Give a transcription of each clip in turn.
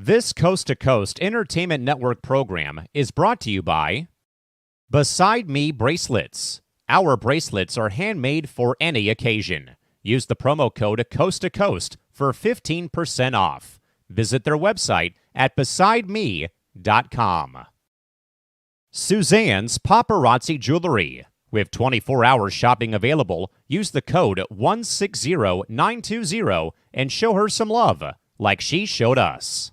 This Coast to Coast Entertainment Network program is brought to you by Beside Me Bracelets. Our bracelets are handmade for any occasion. Use the promo code Coast to Coast for 15% off. Visit their website at besideme.com. Suzanne's Paparazzi Jewelry. With 24-hour shopping available, use the code 160920 and show her some love, like she showed us.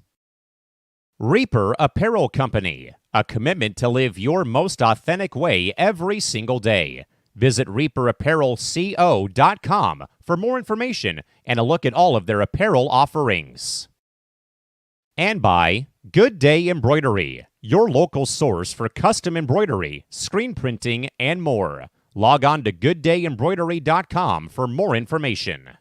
Reaper Apparel Company, a commitment to live your most authentic way every single day. Visit reaperapparelco.com for more information and a look at all of their apparel offerings. And by Good Day Embroidery, your local source for custom embroidery, screen printing, and more. Log on to gooddayembroidery.com for more information.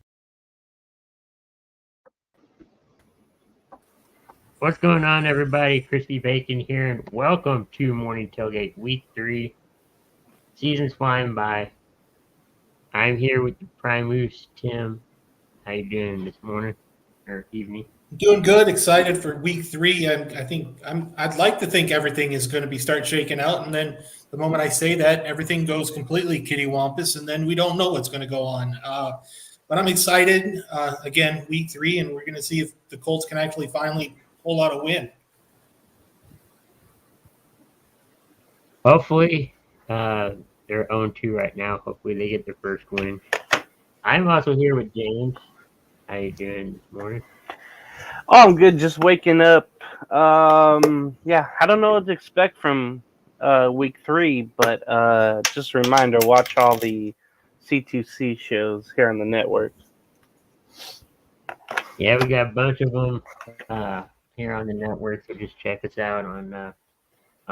What's going on, everybody? Crispy Bacon here, and welcome to Morning Tailgate Week 3. Season's flying by. I'm here with the Prime Moose, Tim. How you doing this morning or evening? Doing good. Excited for Week 3. I'd like to think everything is going to start shaking out, and then the moment I say that, everything goes completely kittywampus, and then we don't know what's going to go on. But I'm excited. Again, Week 3, and we're going to see if the Colts can actually finally pull out a win. Hopefully, they're 0-2 right now. Hopefully, they get their first win. I'm also here with James. How you doing this morning? Oh, I'm good. Just waking up. I don't know what to expect from Week 3, but just a reminder, watch all the C2C shows here on the network. Yeah, we got a bunch of them here on the network, so just check us out on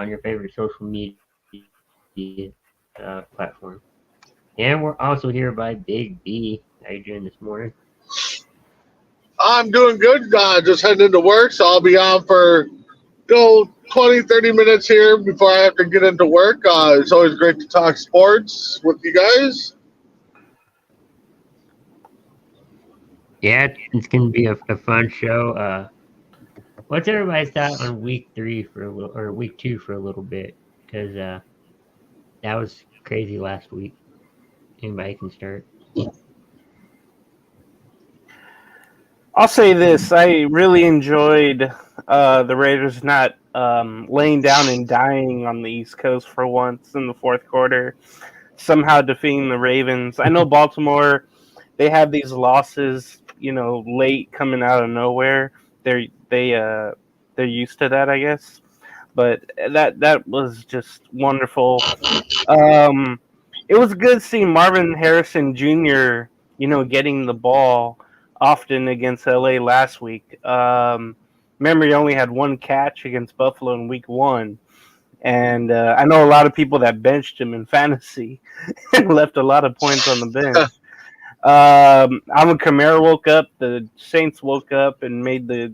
your favorite social media platform. And we're also here by Big B. How you doing this morning? I'm doing good. Just heading into work, so I'll be on for 20, 30 minutes here before I have to get into work. It's always great to talk sports with you guys. Yeah, it's going to be a fun show. What's everybody's thought on Week 3 or Week 2 for a little bit? Because that was crazy last week. Anybody can start. I'll say this. I really enjoyed the Raiders not laying down and dying on the East Coast for once in the fourth quarter, somehow defeating the Ravens. I know Baltimore, they have these losses, late coming out of nowhere. They're used to that, I guess. But that was just wonderful. It was good seeing Marvin Harrison Jr., getting the ball often against LA last week. Remember, he only had one catch against Buffalo in Week 1. And I know a lot of people that benched him in fantasy and left a lot of points on the bench. Alvin Kamara woke up. The Saints woke up and made the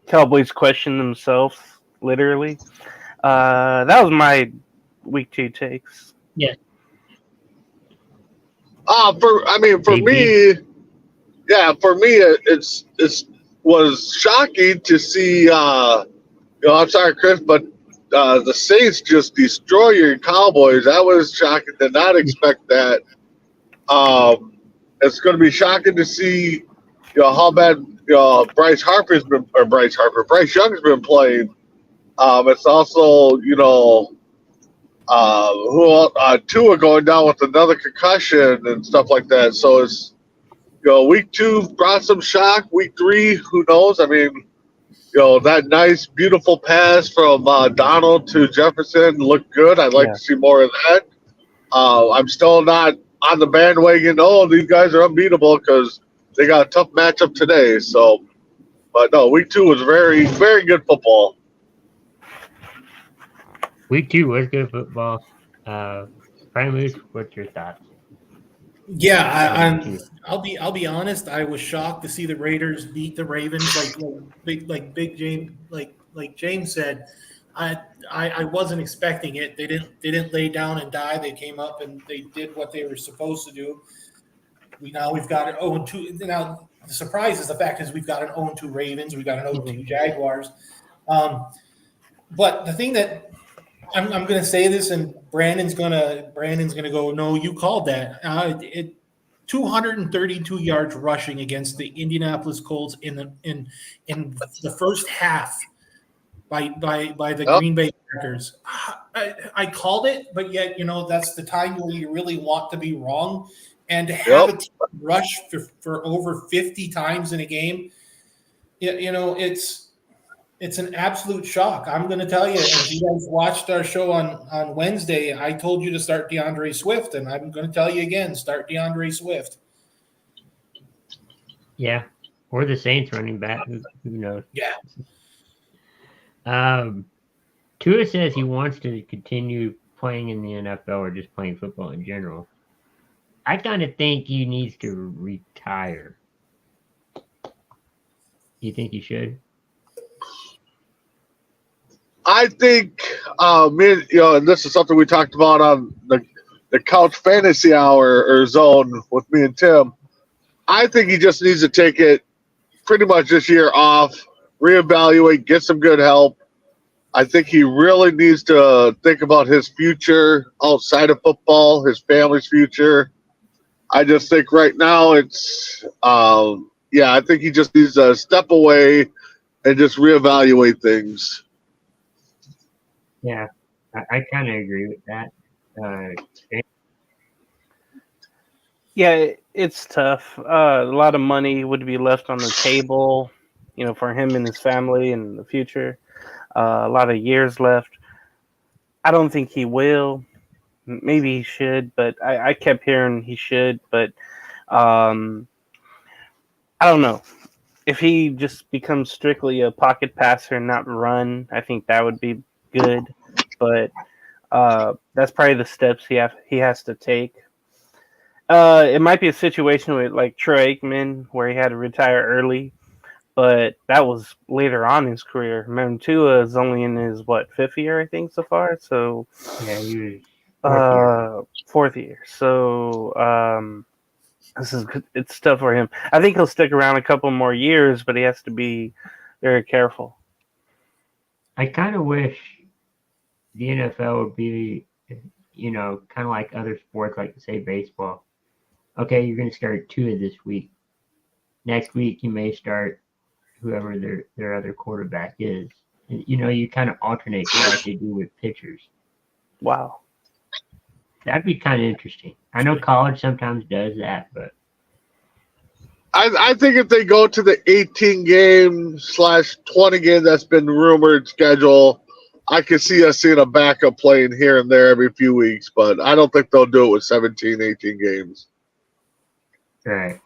Cowboys question themselves, literally. That was my Week 2 takes. Yeah. For me, it was shocking to see. I'm sorry, Chris, but the Saints just destroy your Cowboys. That was shocking. Did not expect that. It's going to be shocking to see, how bad Bryce Young's been playing. It's also, Tua going down with another concussion and stuff like that. So it's, Week 2 brought some shock. Week 3, who knows? I mean, that nice, beautiful pass from Donald to Jefferson looked good. I'd like to see more of that. I'm still not on the bandwagon. Oh, these guys are unbeatable because they got a tough matchup today. So, but no, Week 2 was very, very good football. Week 2 was good football. Prime Moose, what's your thoughts? Yeah, I'll be honest. I was shocked to see the Raiders beat the Ravens, like James said. I wasn't expecting it. They didn't lay down and die. They came up and they did what they were supposed to do. We've got it 0-2. Now the surprise is the fact is we've got an 0-2 Ravens, we've got an 0-2 Jaguars. But the thing that I'm going to say this, and Brandon's going to go, no, you called that. 232 yards rushing against the Indianapolis Colts in the first half by the Green Bay Packers. I called it, but yet that's the time where you really want to be wrong, and to have a team rush for over 50 times in a game, it's an absolute shock. I'm going to tell you, if you guys watched our show on Wednesday, I told you to start DeAndre Swift, and I'm going to tell you again, start DeAndre Swift. Yeah, or the Saints running back. Who knows? Yeah. Tua says he wants to continue playing in the NFL or just playing football in general. I kind of think he needs to retire. You think he should? I think, and this is something we talked about on the Couch Fantasy Hour or Zone with me and Tim. I think he just needs to take it pretty much this year off, reevaluate, get some good help. I think he really needs to think about his future outside of football, his family's future. I just think right now it's, I think he just needs to step away and just reevaluate things. Yeah, I kind of agree with that. Yeah, it's tough. A lot of money would be left on the table, for him and his family in the future. A lot of years left. I don't think he will. Maybe he should, but I kept hearing he should. But I don't know. If he just becomes strictly a pocket passer and not run, I think that would be good. But that's probably the steps he has to take. It might be a situation with like Troy Aikman where he had to retire early, but that was later on in his career. Remember, Tua is only in his fifth year, I think, so far. So yeah, he was fourth year. So this is good. It's tough for him. I think he'll stick around a couple more years, but he has to be very careful. I kind of wish the NFL would be, kind of like other sports, like say baseball. Okay, you're going to start Tua this week. Next week, you may start whoever their other quarterback is. And, you kind of alternate like they do with pitchers. Wow. That'd be kind of interesting. I know college sometimes does that, but I think if they go to the 18-game/20 game that's been rumored schedule, I could see us seeing a backup playing here and there every few weeks, but I don't think they'll do it with 17, 18 games. right.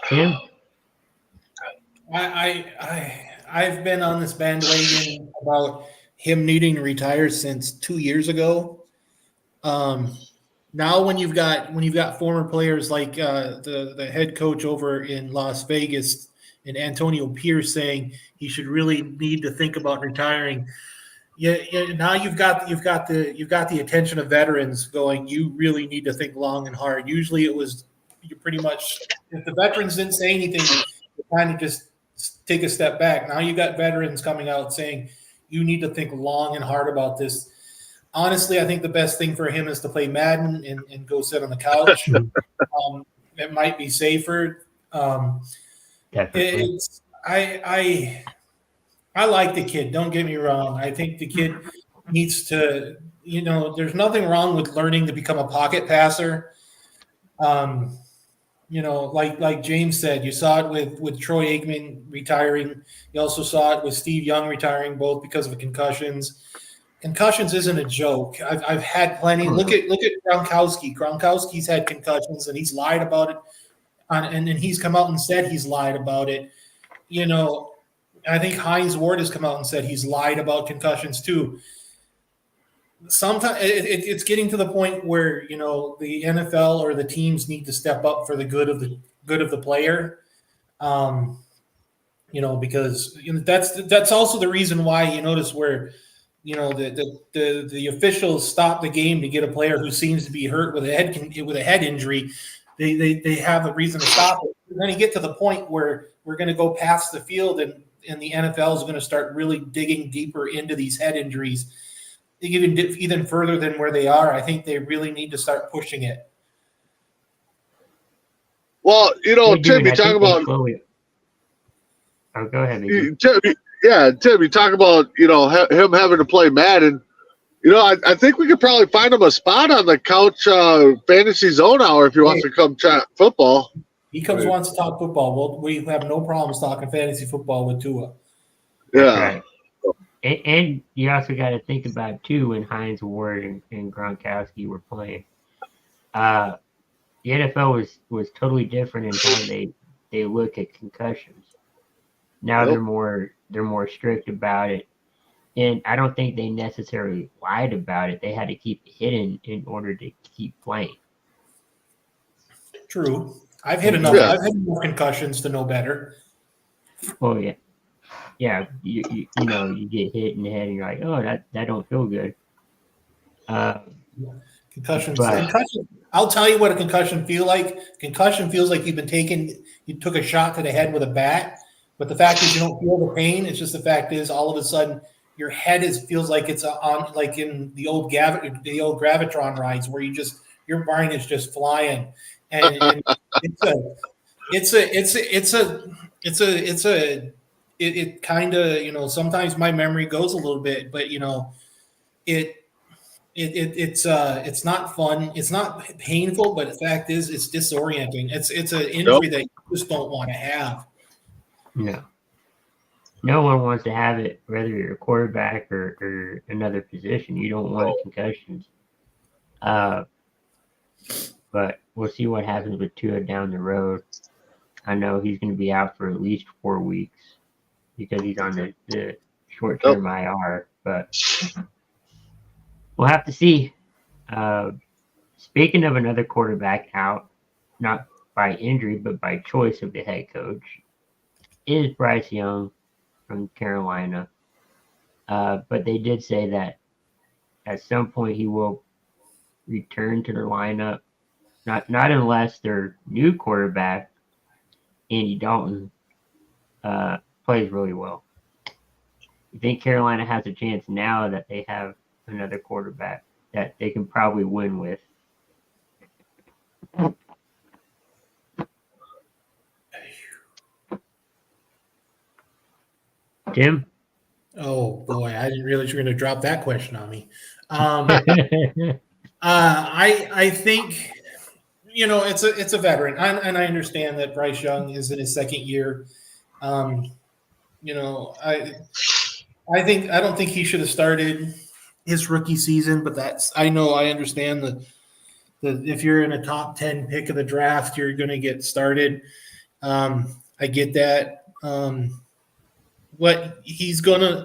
Tim? I've been on this bandwagon about him needing to retire since 2 years ago. Now when you've got former players like the head coach over in Las Vegas and Antonio Pierce saying he should really need to think about retiring. Yeah, now you've got the attention of veterans going, you really need to think long and hard. Usually it was you pretty much, if the veterans didn't say anything, you kind of just take a step back. Now you got veterans coming out saying you need to think long and hard about this. Honestly, I think the best thing for him is to play Madden and go sit on the couch. It might be safer. Definitely. I like the kid. Don't get me wrong. I think the kid needs to, there's nothing wrong with learning to become a pocket passer. Like James said, you saw it with Troy Aikman retiring. You also saw it with Steve Young retiring, both because of concussions. Concussions isn't a joke. I've had plenty. Look at Gronkowski. Gronkowski's had concussions, and he's lied about it. And he's come out and said he's lied about it. I think Hines Ward has come out and said he's lied about concussions too. Sometimes it's getting to the point where the NFL or the teams need to step up for the good of the player. Because that's also the reason why you notice where the officials stop the game to get a player who seems to be hurt with a head injury. they have a reason to stop it. We're going to get to the point where we're going to go past the field, and the NFL is going to start really digging deeper into these head injuries, even further than where they are. I think they really need to start pushing it. Well, Tim, you talk about. Oh, go ahead, Tim, you talk about him having to play Madden. I think we could probably find him a spot on the couch fantasy zone hour if he wants to come chat football. He comes wants to talk football. We have no problems talking fantasy football with Tua. Yeah. Right. And you also got to think about, too, when Hines Ward and Gronkowski were playing. The NFL was totally different in how they look at concussions. Now they're more strict about it. And I don't think they necessarily lied about it. They had to keep it hidden in order to keep playing. True. I've hit enough concussions to know better. Oh yeah. Yeah, you get hit in the head and you're like, oh, that don't feel good. Concussions. I'll tell you what a concussion feels like. Concussion feels like you took a shot to the head with a bat, but the fact is you don't feel the pain. It's just the fact is all of a sudden your head feels like it's on, like in the old Gravitron rides where your brain is just flying, and it kind of sometimes my memory goes a little bit, but it's not fun. It's not painful, but the fact is it's disorienting. It's an injury that you just don't want to have. No one wants to have it, whether you're a quarterback or another position. You don't want concussions. But we'll see what happens with Tua down the road. I know he's going to be out for at least 4 weeks because he's on the short-term IR. But we'll have to see. Speaking of another quarterback out, not by injury, but by choice of the head coach, is Bryce Young from Carolina. But they did say that at some point he will return to their lineup. Not unless their new quarterback, Andy Dalton, plays really well. You think Carolina has a chance now that they have another quarterback that they can probably win with? Tim? Oh boy, I didn't realize you were going to drop that question on me. I think it's a veteran, and I understand that Bryce Young is in his second year. I don't think he should have started his rookie season, but I understand that if you're in a top 10 pick of the draft, you're going to get started. I get that. What he's gonna,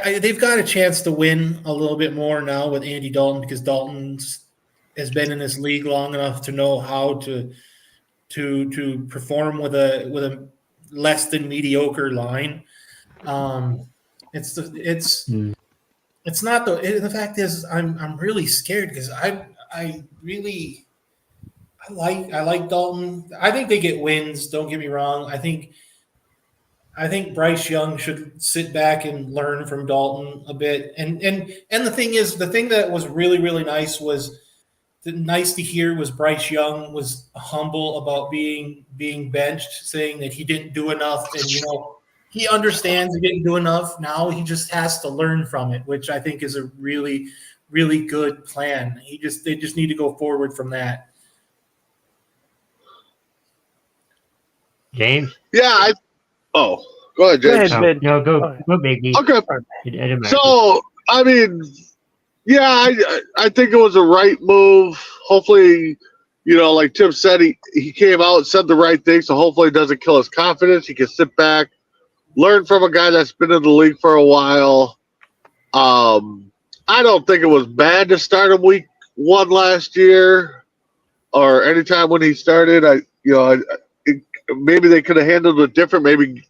they've got a chance to win a little bit more now with Andy Dalton because Dalton has been in this league long enough to know how to perform with a less than mediocre line. The fact is I'm really scared because I like Dalton. I think they get wins. Don't get me wrong. I think Bryce Young should sit back and learn from Dalton a bit. And the thing that was really, really nice to hear was Bryce Young was humble about being benched, saying that he didn't do enough. And, he understands he didn't do enough. Now he just has to learn from it, which I think is a really, really good plan. They just need to go forward from that. James? Yeah, go ahead, James. Go ahead, go Biggie. Okay. So, I mean, yeah, I think it was a right move. Hopefully, like Tim said, he came out and said the right thing, so hopefully it doesn't kill his confidence. He can sit back, learn from a guy that's been in the league for a while. I don't think it was bad to start him week 1 last year or anytime when he started. Maybe they could have handled it different. Maybe,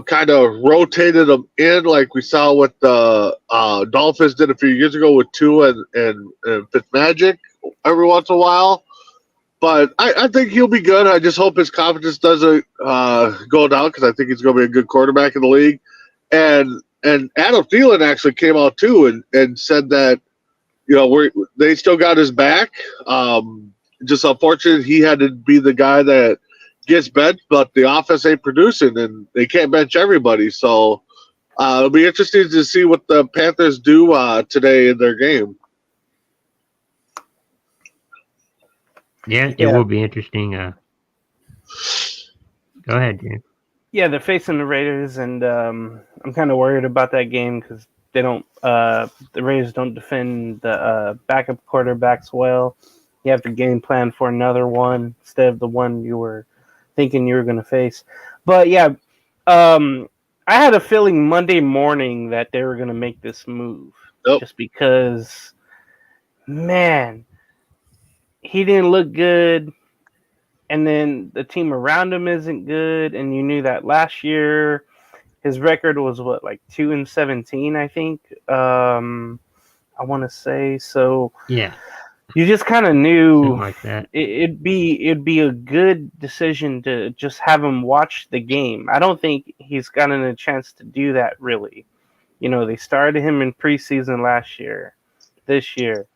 kind of rotated them in like we saw what the Dolphins did a few years ago with Tua and Fitzmagic every once in a while. But I think he'll be good. I just hope his confidence doesn't go down because I think he's going to be a good quarterback in the league. And Adam Thielen actually came out too and said that they still got his back. Just unfortunate he had to be the guy that gets benched, but the offense ain't producing and they can't bench everybody. So it'll be interesting to see what the Panthers do today in their game. Yeah, it will be interesting. Go ahead, Jim. Yeah, they're facing the Raiders, and I'm kind of worried about that game because they don't. The Raiders don't defend the backup quarterbacks well. You have to game plan for another one instead of the one you were thinking you were going to face. But yeah, I had a feeling Monday morning that they were going to make this move, just because, man, he didn't look good. And then the team around him isn't good, and you knew that last year his record was like 2-17, I think. I want to say so. Yeah, you just kind of knew something like that. It'd be a good decision to just have him watch the game. I don't think he's gotten a chance to do that really. They started him in preseason last year, this year.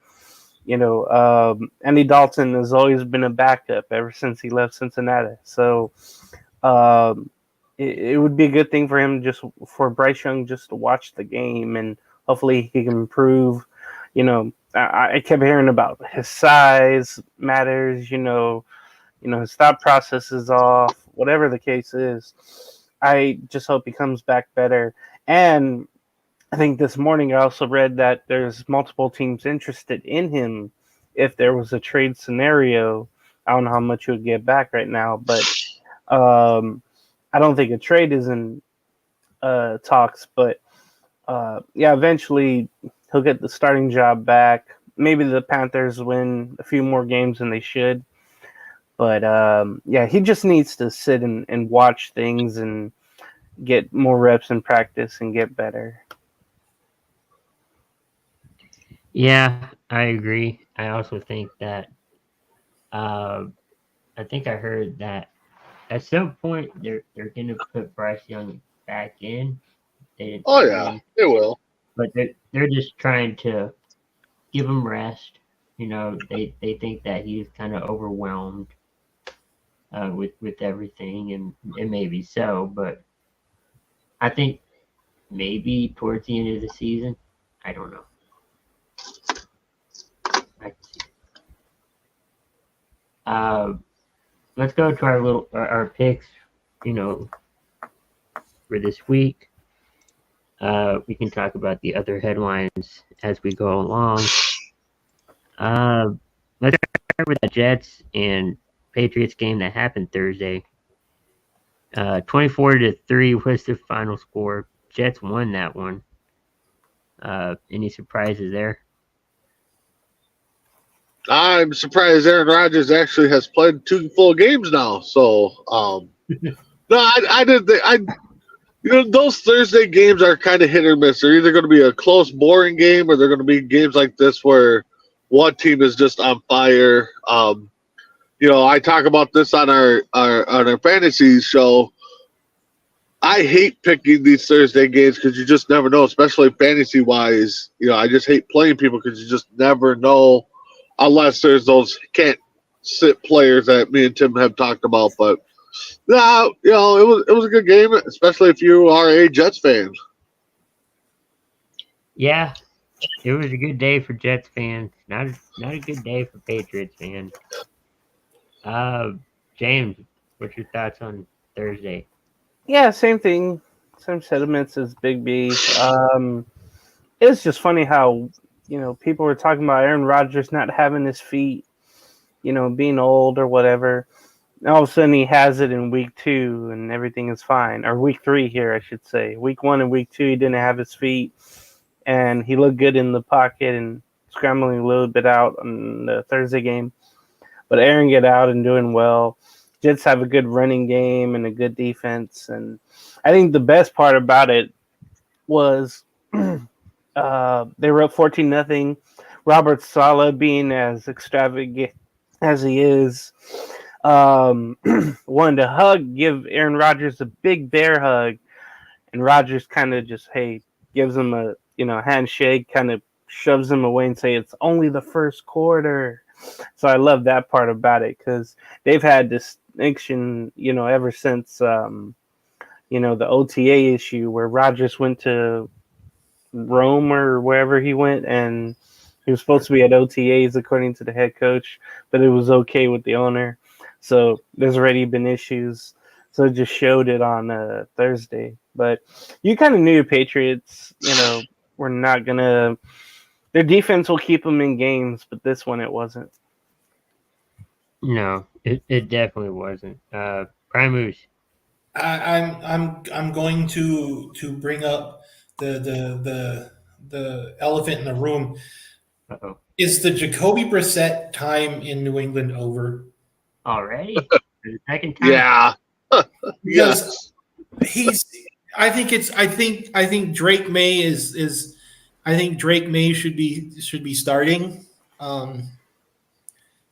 Andy Dalton has always been a backup ever since he left Cincinnati. So it would be a good thing for him, just for Bryce Young, just to watch the game, and hopefully he can improve. I kept hearing about his size matters. His thought process is off. Whatever the case is, I just hope he comes back better. And I think this morning I also read that there's multiple teams interested in him if there was a trade scenario. I don't know how much he would get back right now, but I don't think a trade is in talks. But eventually he'll get the starting job back. Maybe the Panthers win a few more games than they should. But he just needs to sit and watch things and get more reps in practice and get better. Yeah, I agree. I also think that I think I heard that at some point they're gonna put Bryce Young back in. They will. But they're just trying to give him rest. They think that he's kind of overwhelmed with everything, and it may be so, but I think maybe towards the end of the season, I don't know. Let's go to our picks. For this week. We can talk about the other headlines as we go along. Let's start with the Jets and Patriots game that happened Thursday. 24-3 was the final score. Jets won that one. Any surprises there? I'm surprised Aaron Rodgers actually has played 2 full games now. So, no, I didn't think those Thursday games are kind of hit or miss. They're either going to be a close, boring game, or they're going to be games like this where one team is just on fire. I talk about this on our fantasy show. I hate picking these Thursday games because you just never know, especially fantasy wise. I just hate playing people because you just never know, unless there's those can't sit players that me and Tim have talked about. But yeah, it was a good game, especially if you are a Jets fan. Yeah, it was a good day for Jets fans. Not a good day for Patriots fans. James, what's your thoughts on Thursday? Yeah, same thing. Same sentiments as Big B. It's just funny how, people were talking about Aaron Rodgers not having his feet, being old or whatever. And all of a sudden he has it in week 2 and everything is fine. Or week 3 here, I should say. Week 1 and week 2, he didn't have his feet. And he looked good in the pocket and scrambling a little bit out on the Thursday game. But Aaron get out and doing well. Jets have a good running game and a good defense. And I think the best part about it was they were up 14-0. Robert Saleh being as extravagant as he is. Wanted to give Aaron Rodgers a big bear hug, and Rodgers kind of just gives him a handshake, kind of shoves him away and say it's only the first quarter. So I love that part about it because they've had distinction, ever since the OTA issue where Rodgers went to Rome or wherever he went, and he was supposed to be at OTAs according to the head coach, but it was okay with the owner. So there's already been issues. So it just showed it on Thursday. But you kind of knew the Patriots, were not gonna. Their defense will keep them in games, but this one it wasn't. No, it definitely wasn't. Primus. I'm going to bring up the elephant in the room. Uh-oh. Is the Jacoby Brissett time in New England over? Already? For the second time? Yeah. Because Yes. I think Drake May is I think Drake May should be starting.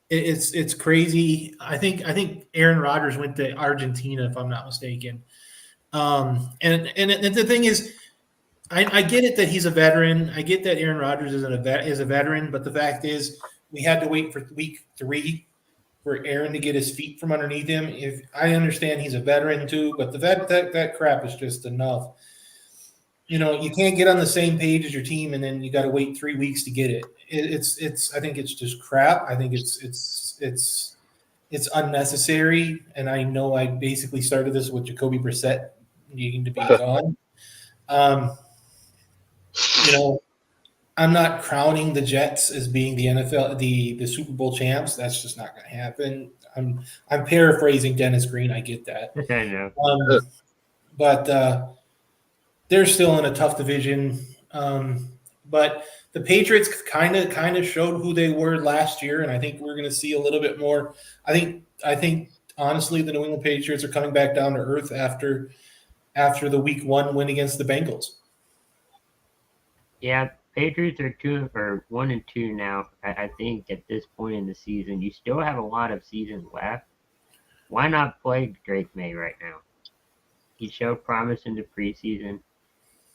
It's crazy. I think Aaron Rodgers went to Argentina, if I'm not mistaken. And the thing is, I get it that he's a veteran. I get that Aaron Rodgers is a veteran, but the fact is, we had to wait for week 3 for Aaron to get his feet from underneath him. If I understand he's a veteran too, but that crap is just enough. You can't get on the same page as your team, and then you got to wait 3 weeks to get it. It's I think it's just crap. I think it's unnecessary, and I know I basically started this with Jacoby Brissett needing to be gone. I'm not crowning the Jets as being the NFL, the Super Bowl champs. That's just not going to happen. I'm paraphrasing Dennis Green. I get that, I know. but they're still in a tough division. But the Patriots kind of showed who they were last year, and I think we're going to see a little bit more. I think honestly, the New England Patriots are coming back down to earth after the Week 1 win against the Bengals. Yeah, Patriots are 1-2 now. I think at this point in the season, you still have a lot of season left. Why not play Drake May right now? He showed promise in the preseason.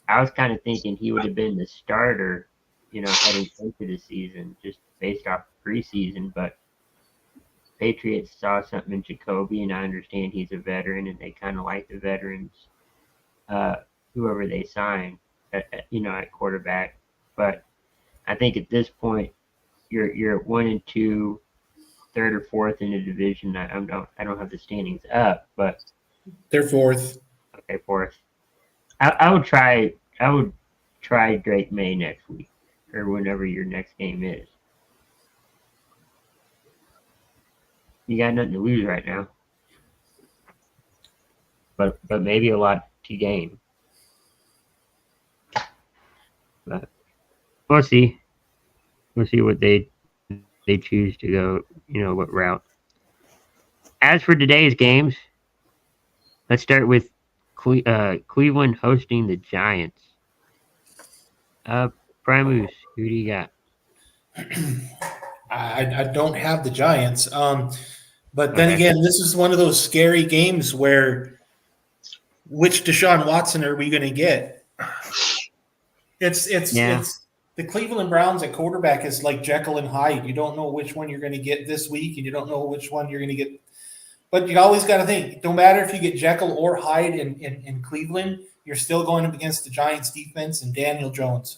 I was kind of thinking he would have been the starter, heading into the season, just based off preseason. But Patriots saw something in Jacoby, and I understand he's a veteran, and they kind of like the veterans, whoever they sign, at quarterback. But I think at this point, you're at 1-2, third or fourth in the division. I don't have the standings up, but they're fourth. Okay, fourth. I would try Drake May next week or whenever your next game is. You got nothing to lose right now, but maybe a lot to gain. But we'll see. We'll see what they choose to go. What route. As for today's games, let's start with Cleveland hosting the Giants. Primus, who do you got? I don't have the Giants. But then again, this is one of those scary games where which Deshaun Watson are we going to get? It's the Cleveland Browns at quarterback is like Jekyll and Hyde. You don't know which one you're going to get this week, and you don't know which one you're going to get. But you always got to think, no matter if you get Jekyll or Hyde in Cleveland, you're still going up against the Giants defense and Daniel Jones.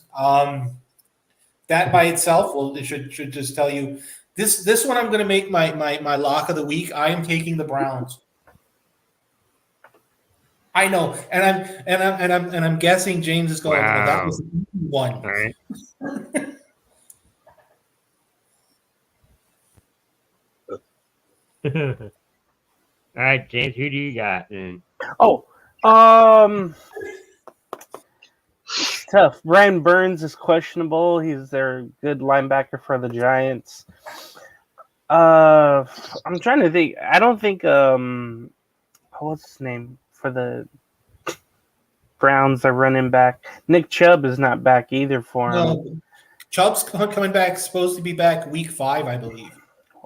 That by itself, it should just tell you this one. I'm going to make my lock of the week. I am taking the Browns. I know, and I'm guessing James is going. Wow. Well, that was one. All right. All right, James, who do you got then? Tough. Brian Burns is questionable. He's their good linebacker for the Giants. I'm trying to think. I don't think what's his name for the Browns are running back. Nick Chubb is not back either for him. No, Chubb's coming back. Supposed to be back week 5, I believe.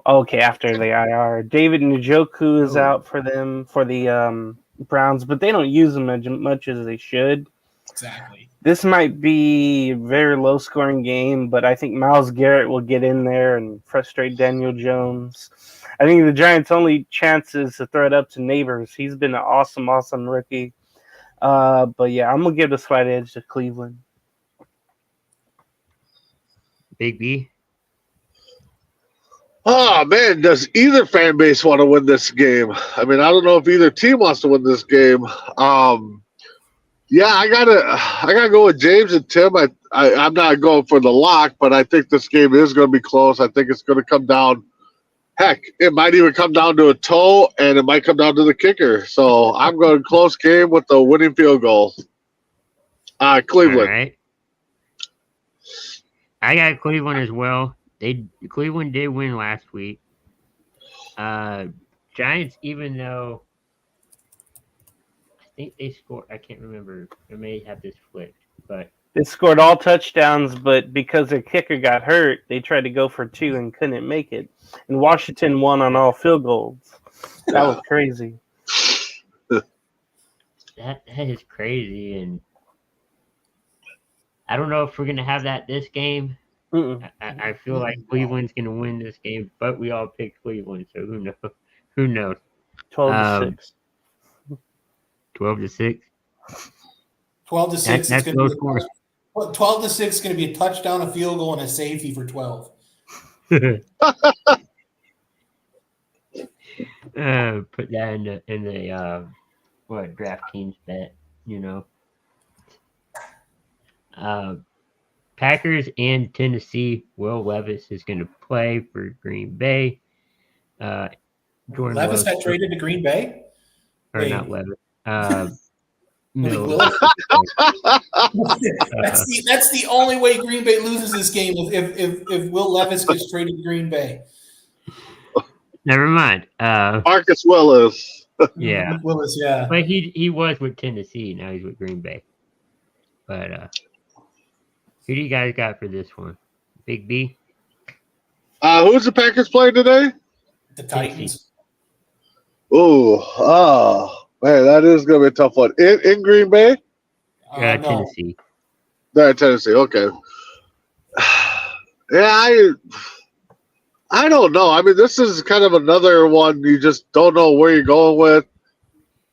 Okay, after the IR. David Njoku is Oh. out for them for the Browns, but they don't use him as much as they should. Exactly. This might be a very low scoring game, but I think Myles Garrett will get in there and frustrate Daniel Jones. I think the Giants' only chance is to throw it up to Neighbors. He's been an awesome rookie. But yeah, I'm gonna give the slight edge to Cleveland. Big B. Oh man, does either fan base want to win this game? I mean, I don't know if either team wants to win this game. Yeah, I gotta go with James and Tim. I'm not going for the lock, but I think this game is going to be close. I think it's going to come down. Heck, it might even come down to a toe, and it might come down to the kicker. So I'm going close game with the winning field goal. Cleveland. All right. I got Cleveland as well. Cleveland did win last week. Giants, even though I think they scored, I can't remember. I may have this flipped, but They scored all touchdowns, but because their kicker got hurt, they tried to go for 2 and couldn't make it. And Washington won on all field goals. That was crazy. that is crazy. And I don't know if we're gonna have that this game. I feel like Cleveland's gonna win this game, but we all picked Cleveland, so who knows? Who knows? 12-6. 12-6. 12-6. That's It's going low to be score. 12-6 is going to be a touchdown, a field goal, and a safety for 12. Put that in the DraftKings bet, you know. Packers and Tennessee. Will Levis is going to play for Green Bay. Jordan Levis got Love- traded to Green Bay? or Wait. not Levis. Malik No. Willis? That's the only way Green Bay loses this game if Will Levis gets traded to Green Bay. Never mind. Marcus Willis. Yeah, Willis, yeah. but he was with Tennessee. Now he's with Green Bay. But who do you guys got for this one? Big B? Who's the Packers playing today? The Titans. Oh, man, that is going to be a tough one. In Green Bay? No. Tennessee. They're in Tennessee. Okay. Yeah, I don't know. I mean, this is kind of another one you just don't know where you're going with.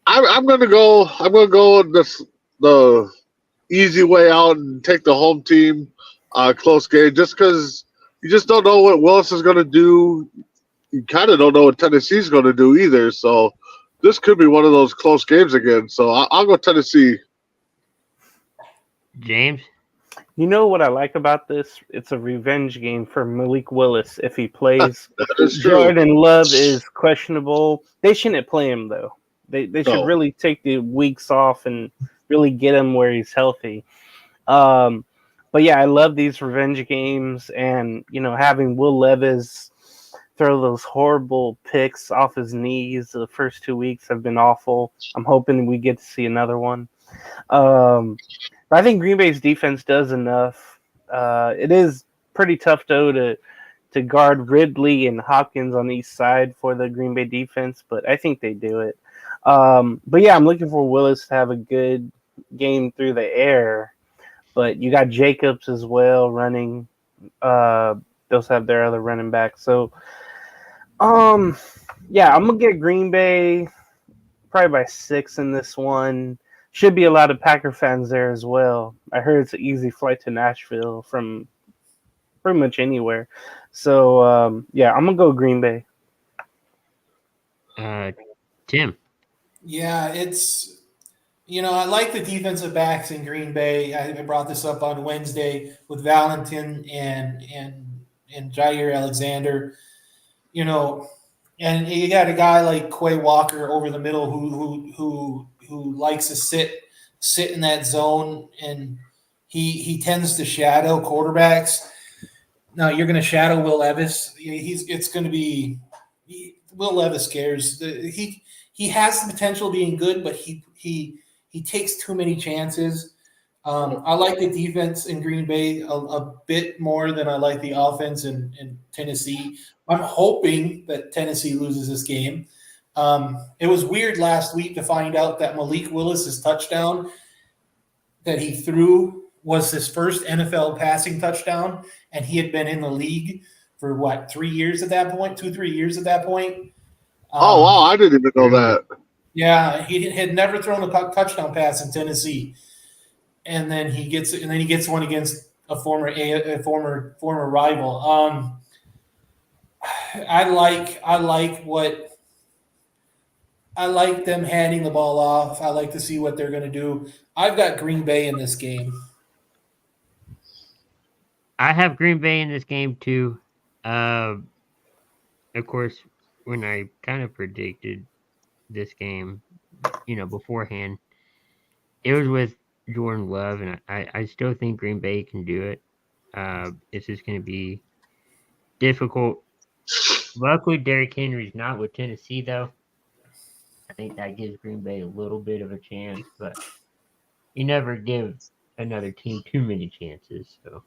I'm gonna go with the easy way out and take the home team close game just because you just don't know what Willis is gonna do. You kind of don't know what Tennessee's gonna do either. So this could be one of those close games again. So I'll go Tennessee. James? You know what I like about this? It's a revenge game for Malik Willis if he plays. That is true. Jordan Love is questionable. They shouldn't play him, though. They should No. really take the weeks off and really get him where he's healthy. But yeah, I love these revenge games, and having Will Levis throw those horrible picks off his knees the first 2 weeks have been awful. I'm hoping we get to see another one. But I think Green Bay's defense does enough. It is pretty tough though to guard Ridley and Hopkins on each side for the Green Bay defense, but I think they do it. But yeah, I'm looking for Willis to have a good game through the air. But you got Jacobs as well running. Those have their other running back. So, yeah, I'm gonna get Green Bay probably by 6 in this one. Should be a lot of Packer fans there as well. I heard it's an easy flight to Nashville from pretty much anywhere. So, yeah, I'm going to go Green Bay. Tim? Yeah, it's I like the defensive backs in Green Bay. I brought this up on Wednesday with Valentin and Jair Alexander. And you got a guy like Quay Walker over the middle who likes to sit in that zone, and he tends to shadow quarterbacks. Now you're going to shadow Will Levis. It's going to be Will Levis scares. He has the potential of being good, but he takes too many chances. I like the defense in Green Bay a bit more than I like the offense in Tennessee. I'm hoping that Tennessee loses this game. It was weird last week to find out that Malik Willis's touchdown that he threw was his first NFL passing touchdown, and he had been in the league for 3 years at that point, 2-3 years at that point. Oh wow, I didn't even know that. Yeah, he had never thrown a touchdown pass in Tennessee, and then he gets one against a former rival. I like them handing the ball off. I like to see what they're going to do. I've got Green Bay in this game. I have Green Bay in this game too. Of course, when I kind of predicted this game, beforehand, it was with Jordan Love, and I still think Green Bay can do it. It's just going to be difficult. Luckily, Derrick Henry's not with Tennessee, though. I think that gives Green Bay a little bit of a chance, but you never give another team too many chances. So,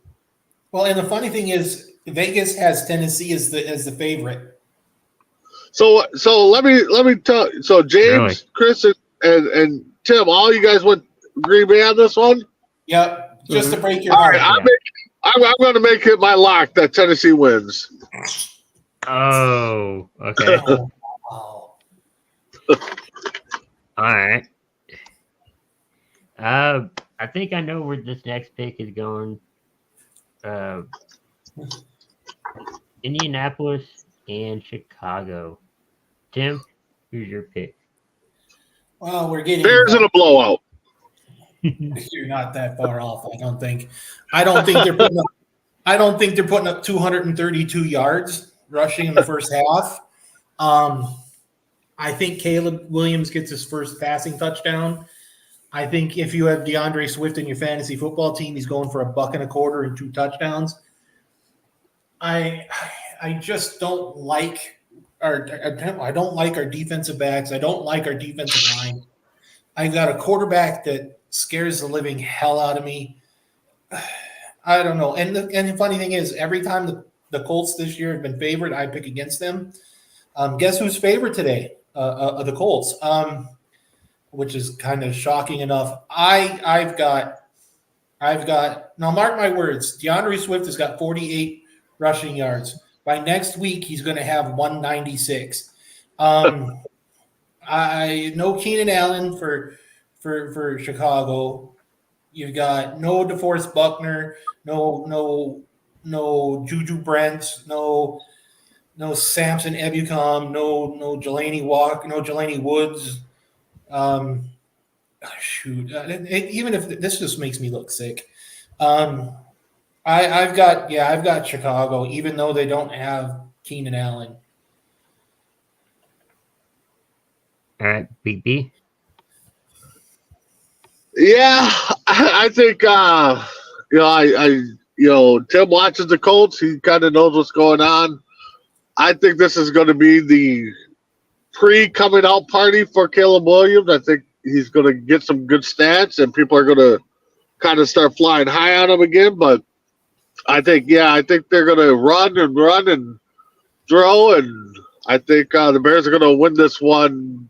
well, and the funny thing is, Vegas has Tennessee as the favorite. So let me tell. So James, Really? Chris, and Tim, all you guys went Green Bay on this one. Yep, just to break your All heart. right, I'm going to make it my lock that Tennessee wins. Oh, okay. Wow. All right. I think I know where this next pick is going. Indianapolis and Chicago. Tim, who's your pick? Well, we're getting Bears in a blowout. You're not that far off, I don't think. I don't think they're putting up 232 yards rushing in the first half. I think Caleb Williams gets his first passing touchdown. I think if you have DeAndre Swift in your fantasy football team, he's going for $1.25 and 2 touchdowns. I just don't like our defensive backs. I don't like our defensive line. I got a quarterback that scares the living hell out of me. I don't know. And the funny thing is, every time the Colts this year have been favored, I pick against them. Guess who's favored today? The Colts, which is kind of shocking enough. I've got now. Mark my words. DeAndre Swift has got 48 rushing yards. By next week, he's going to have 196. I know Keenan Allen for Chicago. You've got no DeForest Buckner, no Juju Brent, no Samson Ebukam, no Jelani Walk, no Jelani Woods. Even if this just makes me look sick. I've got Chicago, even though they don't have Keenan Allen. All right, BB. Yeah, I think Tim watches the Colts. He kind of knows what's going on. I think this is going to be the pre-coming out party for Caleb Williams. I think he's going to get some good stats, and people are going to kind of start flying high on him again. But I think they're going to run and throw, and I think the Bears are going to win this one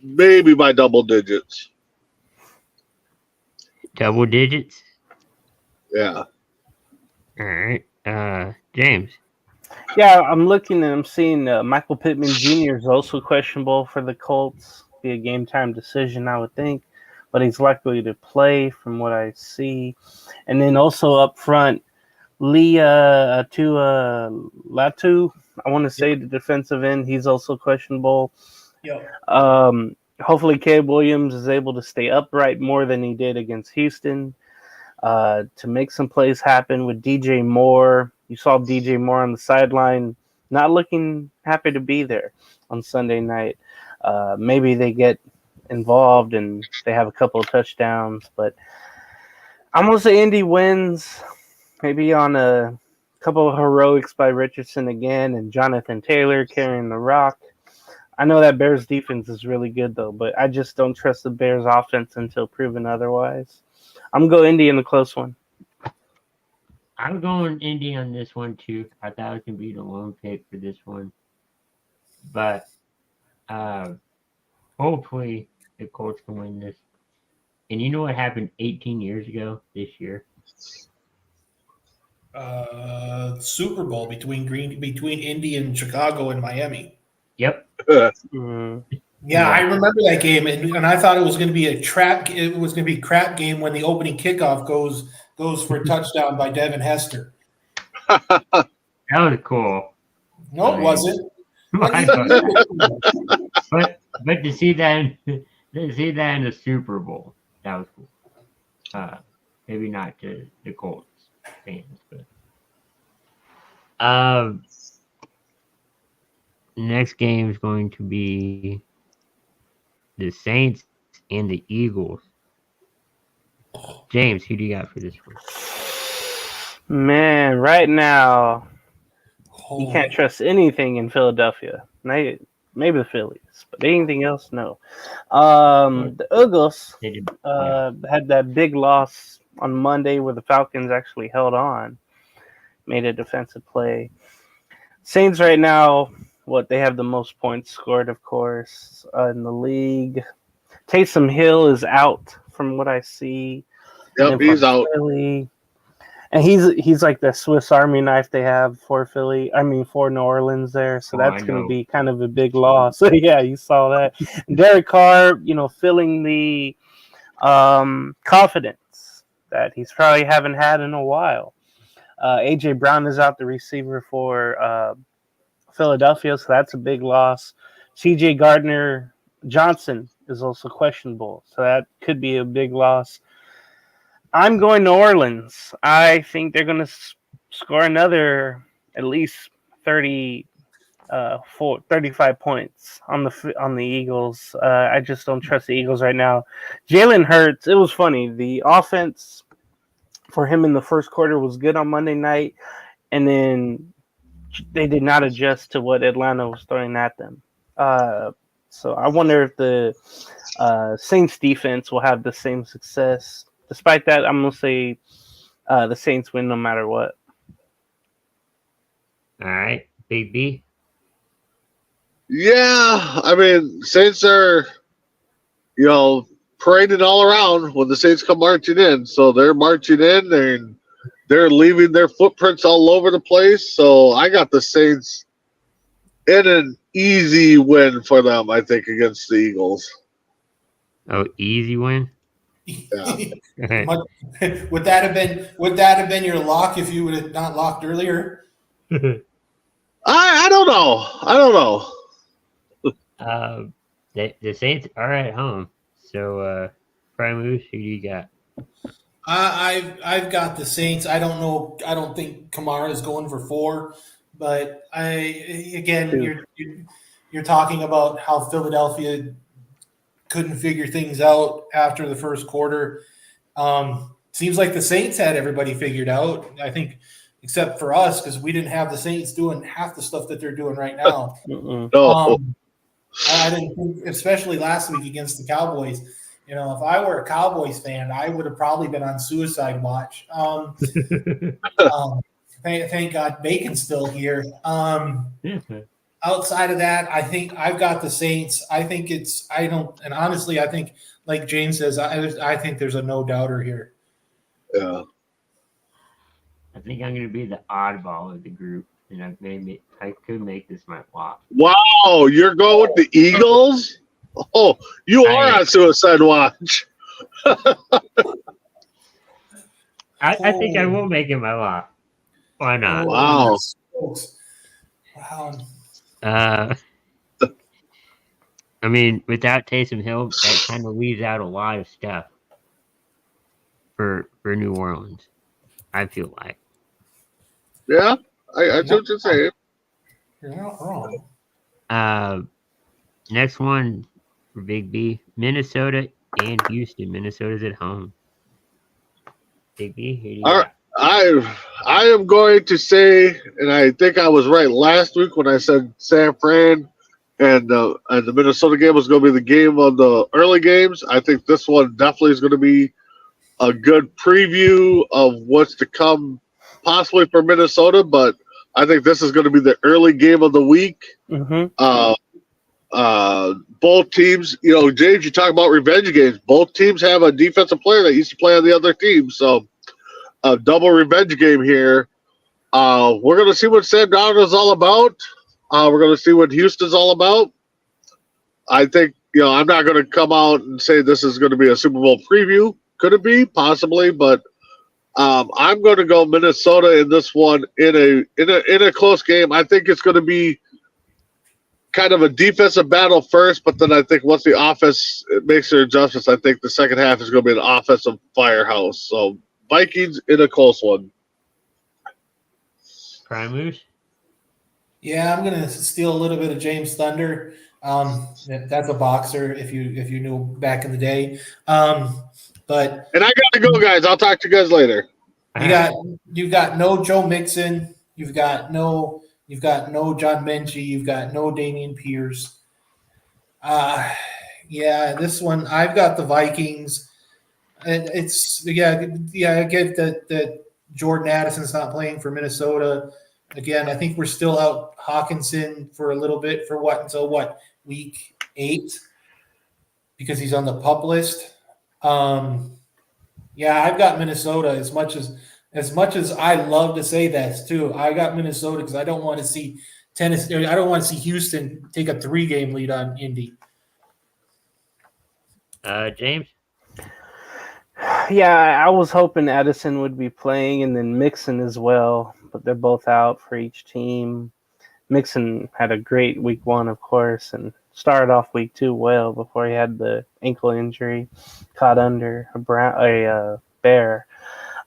maybe by double digits. Double digits? Yeah. All right. James. Yeah, I'm looking and I'm seeing Michael Pittman Jr. is also questionable for the Colts. Be a game time decision, I would think, but he's likely to play from what I see. And then also up front, Latu, I want to say the defensive end, he's also questionable. Yep. Hopefully Caleb Williams is able to stay upright more than he did against Houston to make some plays happen with DJ Moore. You saw DJ Moore on the sideline, not looking happy to be there on Sunday night. Maybe they get involved and they have a couple of touchdowns, but I'm going to say Indy wins, maybe on a couple of heroics by Richardson again and Jonathan Taylor carrying the rock. I know that Bears defense is really good though, but I just don't trust the Bears offense until proven otherwise. I'm going to go Indy in the close one. I'm going Indy on this one too. I thought it could be the lone pick for this one, but hopefully the Colts can win this. And you know what happened 18 years ago this year? Super Bowl between Indy and Chicago and Miami. Yep. Mm. Yeah, I remember that game, and I thought it was going to be a trap. It was going to be a crap game when the opening kickoff goes for a touchdown by Devin Hester. That was cool. No, it wasn't. but to see that in the Super Bowl, that was cool. Maybe not to the Colts fans, but next game is going to be the Saints and the Eagles. James, who do you got for this one? Man, right now you Oh, can't trust anything in Philadelphia. Maybe the Phillies, but anything else, no. The Eagles They did playoff. had that big loss on Monday where the Falcons actually held on, made a defensive play. Saints right now, they have the most points scored, of course, in the league. Taysom Hill is out from what I see. Yep, he's out. Philly. And he's like the Swiss Army knife they have for for New Orleans there. So that's going to be kind of a big loss. Yeah, you saw that. And Derek Carr, feeling the confidence that he's probably haven't had in a while. A.J. Brown is out, the receiver for Philadelphia, so that's a big loss. C.J. Gardner-Johnson is also questionable, so that could be a big loss. I'm going New Orleans. I think they're going to score another at least 35 points on the Eagles. I just don't trust the Eagles right now. Jalen Hurts, it was funny. The offense for him in the first quarter was good on Monday night, and then they did not adjust to what Atlanta was throwing at them. So I wonder if the Saints defense will have the same success. Despite that, I'm going to say the Saints win no matter what. All right, Big B. Yeah, I mean, Saints are, paraded all around when the Saints come marching in. So they're marching in and they're leaving their footprints all over the place. So I got the Saints in an easy win for them, I think, against the Eagles. Oh, easy win. Yeah. would that have been your lock if you would have not locked earlier? I don't know. The Saints are at home, so Primus, who do you got? I've got the Saints. I don't know. I don't think Kamara is going for 4, but you're talking about how Philadelphia couldn't figure things out after the first quarter. Seems like the Saints had everybody figured out. I think, except for us, because we didn't have the Saints doing half the stuff that they're doing right now. No. I didn't think, especially last week against the Cowboys. If I were a Cowboys fan, I would have probably been on suicide watch. Thank God Bacon's still here. Outside of that, I think I've got the Saints. I think honestly, I think, like James says, I think there's a no doubter here. Yeah. I think I'm going to be the oddball of the group, and I could make this my lock. Wow, you're going with the Eagles? Oh, you are on suicide watch. I think I will make it my lock. Why not? Wow. I mean, without Taysom Hill, that kind of leaves out a lot of stuff for New Orleans, I feel like. Yeah, I see what you're saying. You're not wrong. Next one for Big B, Minnesota and Houston. Minnesota's at home. Big B, who do you got? I am going to say, and I think I was right last week when I said San Fran and the Minnesota game was going to be the game of the early games. I think this one definitely is going to be a good preview of what's to come, possibly for Minnesota. But I think this is going to be the early game of the week. Mm-hmm. Both teams, James, you talk about revenge games. Both teams have a defensive player that used to play on the other team, so a double revenge game here. We're going to see what Sam Darnold is all about. We're going to see what Houston's all about. I think, I'm not going to come out and say this is going to be a Super Bowl preview. Could it be? Possibly, but I'm going to go Minnesota in this one in a close game. I think it's going to be kind of a defensive battle first, but then I think once the offense makes their adjustments, I think the second half is going to be an offensive firehouse. So Vikings in a close one. Primus? Yeah, I'm gonna steal a little bit of James Thunder. That's a boxer if you knew back in the day. But And I got to go, guys. I'll talk to you guys later. you've got no Joe Mixon. You've got no John Menchie. You've got no Damian Pierce. Yeah, this one I've got the Vikings. It's I get that Jordan Addison's not playing for Minnesota. Again, I think we're still out Hawkinson for a little bit until week 8 because he's on the PUP list. Yeah, I've got Minnesota as much as I love to say this too. I got Minnesota because I don't want to see Tennessee. I don't want to see Houston take a 3-game lead on Indy. James? Yeah, I was hoping Addison would be playing and then Mixon as well, but they're both out for each team. Mixon had a great week 1, of course, and started off week 2 well before he had the ankle injury, caught under a bear.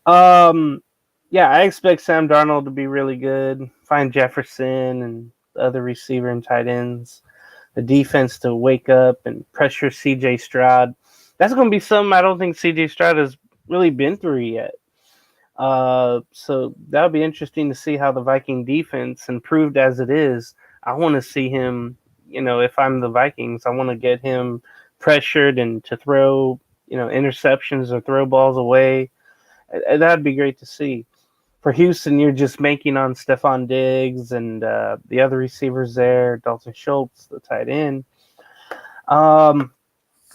Yeah, I expect Sam Darnold to be really good. Find Jefferson and the other receiver and tight ends. The defense to wake up and pressure C.J. Stroud. That's going to be something I don't think C.J. Stroud has really been through yet. So that'll be interesting to see how the Viking defense, improved as it is, I want to see him, if I'm the Vikings, I want to get him pressured and to throw, interceptions or throw balls away. That'd be great to see. For Houston, you're just banking on Stephon Diggs and the other receivers there, Dalton Schultz, the tight end.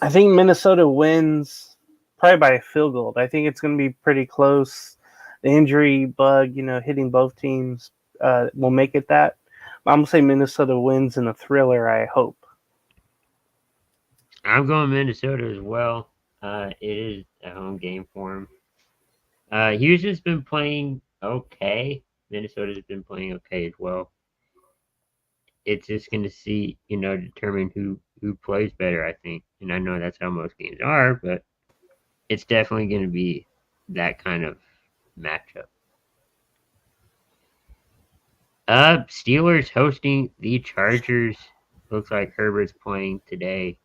I think Minnesota wins probably by a field goal. I think it's going to be pretty close. The injury bug, hitting both teams will make it that. I'm going to say Minnesota wins in a thriller, I hope. I'm going Minnesota as well. It is a home game for him. Houston's been playing okay. Minnesota's been playing okay as well. It's just going to determine who plays better, I think. And I know that's how most games are, but it's definitely going to be that kind of matchup. Steelers hosting the Chargers. Looks like Herbert's playing today.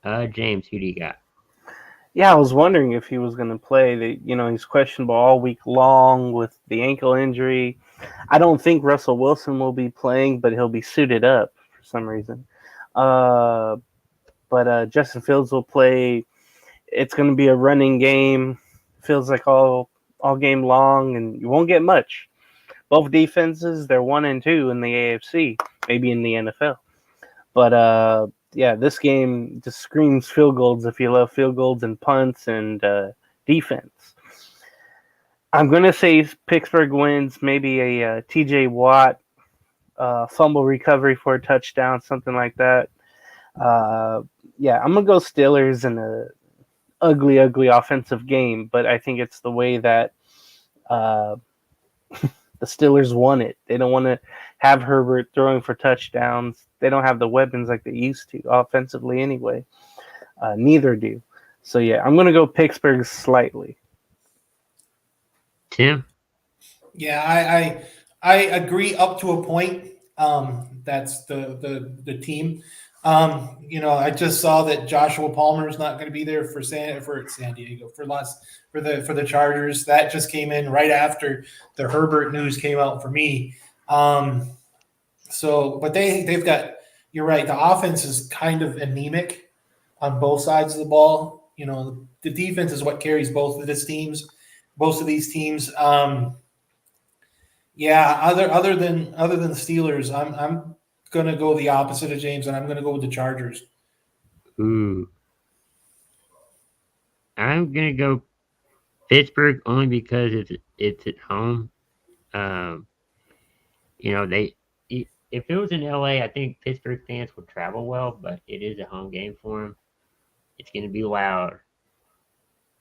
James, who do you got? Yeah, I was wondering if he was going to play. He's questionable all week long with the ankle injury. I don't think Russell Wilson will be playing, but he'll be suited up for some reason. But Justin Fields will play. It's going to be a running game. Feels like all game long, and you won't get much. Both defenses, they're 1 and 2 in the AFC, maybe in the NFL. But yeah, this game just screams field goals if you love field goals and punts and defense. I'm going to say Pittsburgh wins, maybe a TJ Watt fumble recovery for a touchdown, something like that. Yeah, I'm going to go Steelers in a ugly offensive game, but I think it's the way that the Steelers won it. They don't want to have Herbert throwing for touchdowns. They don't have the weapons like they used to offensively anyway. Neither do. So, yeah, I'm going to go Pittsburgh slightly. Tim? Yeah, I agree up to a point. That's the team. I just saw that Joshua Palmer is not going to be there for San Diego for the Chargers. That just came in right after the Herbert news came out for me. But they've got you're right. The offense is kind of anemic on both sides of the ball. You know, the defense is what carries both of these teams. Both of these teams. Yeah. Other than the Steelers, I'm gonna go the opposite of James, and I'm gonna go with the Chargers. Ooh. I'm gonna go Pittsburgh only because it's at home. Um, you know, if it was in LA, I think Pittsburgh fans would travel well, but it is a home game for them. It's gonna be loud.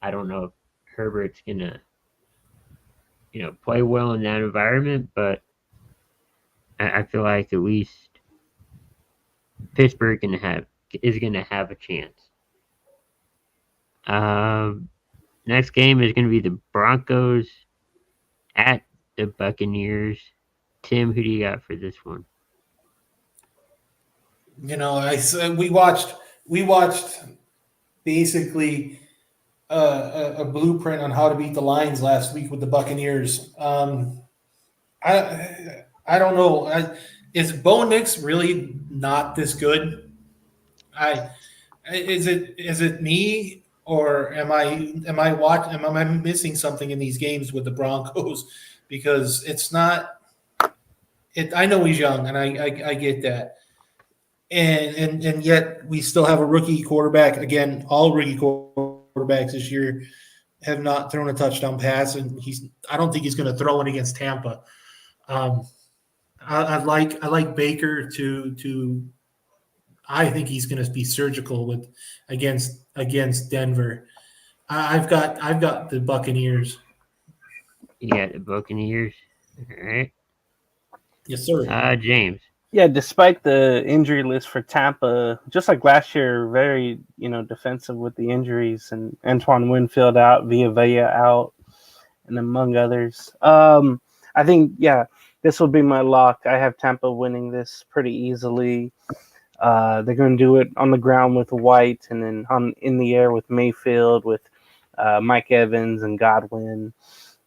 I don't know if Herbert's gonna, play well in that environment, but I feel like at least Pittsburgh is gonna have a chance. Um, Next game is gonna be the Broncos at the Buccaneers. Tim, who do you got for this one? You know, I said we watched basically a blueprint on how to beat the Lions last week with the Buccaneers. I don't know. Is Bo Nix really not this good? I is it me, or am I missing something in these games with the Broncos? Because it's not. I know he's young, and I get that, and yet we still have a rookie quarterback. Again, all rookie quarterbacks this year have not thrown a touchdown pass, and I don't think he's going to throw one against Tampa. Um, I like Baker to. I think he's going to be surgical with against Denver. I've got the Buccaneers. You got the Buccaneers. All right. Yes, sir. James. Yeah, despite the injury list for Tampa, just like last year, very defensive with the injuries and Antoine Winfield out, Villa out, and among others. I think this will be my lock. I have Tampa winning this pretty easily. They're going to do it on the ground with White, and then in the air with Mayfield, with Mike Evans and Godwin,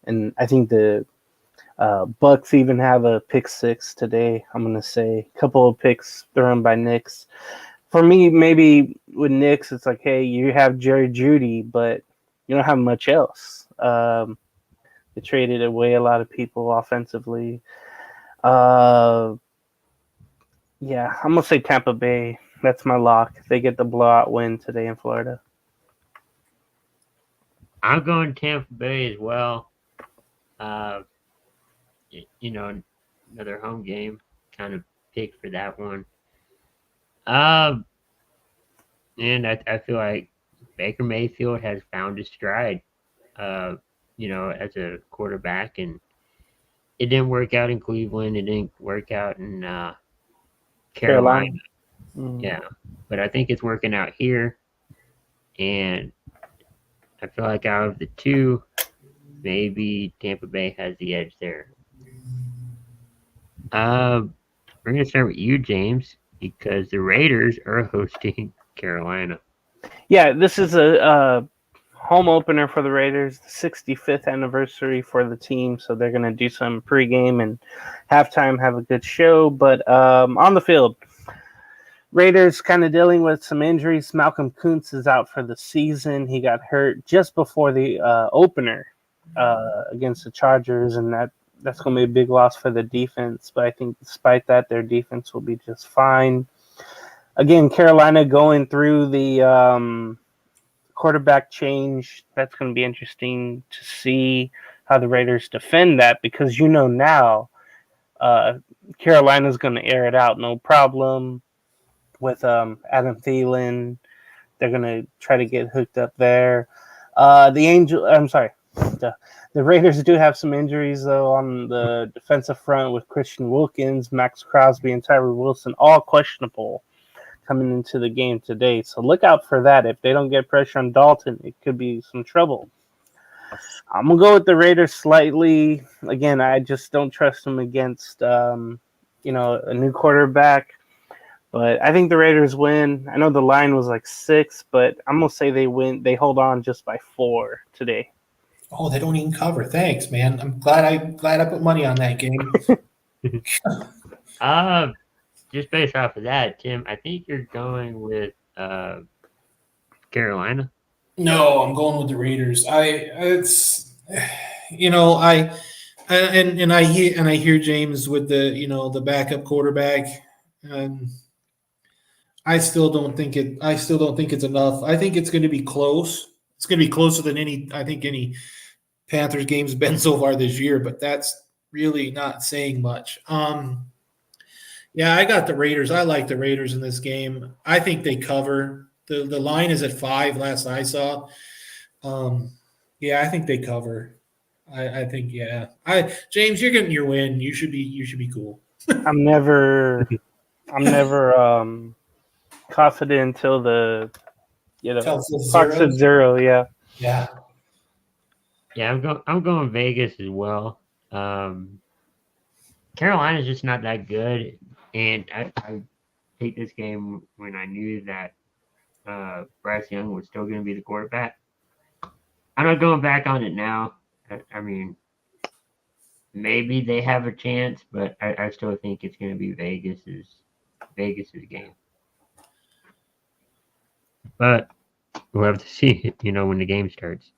and I think the Bucks even have a pick six today. I'm going to say a couple of picks thrown by Knicks. For me, maybe with Knicks, it's like, hey, you have Jerry Jeudy, but you don't have much else. They traded away a lot of people offensively. I'm going to say Tampa Bay. That's my lock. They get the blowout win today in Florida. I'm going Tampa Bay as well. Another home game kind of pick for that one. And I feel like Baker Mayfield has found his stride, as a quarterback, and it didn't work out in Cleveland. It didn't work out in Carolina. Mm. Yeah, but I think it's working out here, and I feel like out of the two, maybe Tampa Bay has the edge there. We're going to start with you, James, because the Raiders are hosting Carolina. Yeah, this is a home opener for the Raiders, the 65th anniversary for the team, so they're going to do some pregame and halftime, have a good show. But on the field, Raiders kind of dealing with some injuries. Malcolm Kuntz is out for the season. He got hurt just before the opener against the Chargers, and that's going to be a big loss for the defense. But I think despite that, their defense will be just fine. Again, Carolina going through the quarterback change. That's going to be interesting to see how the Raiders defend that, because now Carolina's going to air it out no problem with Adam Thielen. They're going to try to get hooked up there. The Raiders do have some injuries, though, on the defensive front with Christian Wilkins, Max Crosby, and Tyree Wilson, all questionable coming into the game today. So look out for that. If they don't get pressure on Dalton, it could be some trouble. I'm going to go with the Raiders slightly. Again, I just don't trust them against, a new quarterback. But I think the Raiders win. I know the line was like 6, but I'm going to say they win. They hold on just by 4 today. Oh, they don't even cover. Thanks, man. I'm glad I put money on that game. just based off of that, Tim, I think you're going with Carolina. No, I'm going with the Raiders. It's you know and I hear James with the backup quarterback, and I still don't think it's enough. I think it's going to be close. It's going to be closer than any Panthers game's been so far this year, but that's really not saying much. Yeah, I got the Raiders. I like the Raiders in this game. I think they cover. The line is at 5 last I saw. Um, yeah, I think they cover. I think yeah. James, you're getting your win. You should be cool. I'm never confident until the Tell us clock's at zeros. 0. Yeah. Yeah. Yeah, I'm going Vegas as well. Carolina's just not that good, and I take this game when I knew that Bryce Young was still going to be the quarterback. I'm not going back on it now. I mean, maybe they have a chance, but I still think it's going to be Vegas's game. But we'll have to see, when the game starts.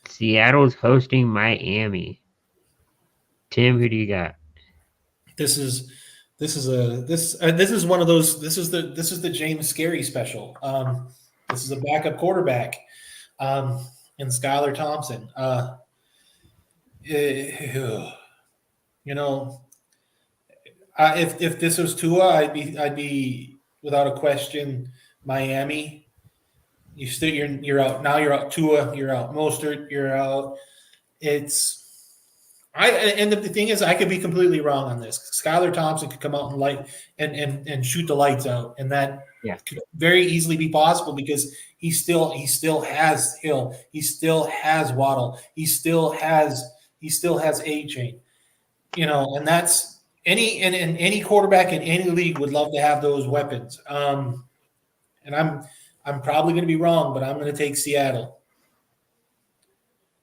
Seattle's hosting Miami. Tim, who do you got? This is this is one of those. This is the James Scary special. This is a backup quarterback, in Skylar Thompson. You know, if this was Tua, I'd be without a question Miami. You're out now. You're out Tua. You're out Mostert. You're out. It's and the thing is, I could be completely wrong on this. Skylar Thompson could come out and shoot the lights out, and that could very easily be possible because he still has Hill, he still has Waddle, he still has A Chain, and that's any quarterback in any league would love to have those weapons. And I'm probably going to be wrong, but I'm going to take Seattle.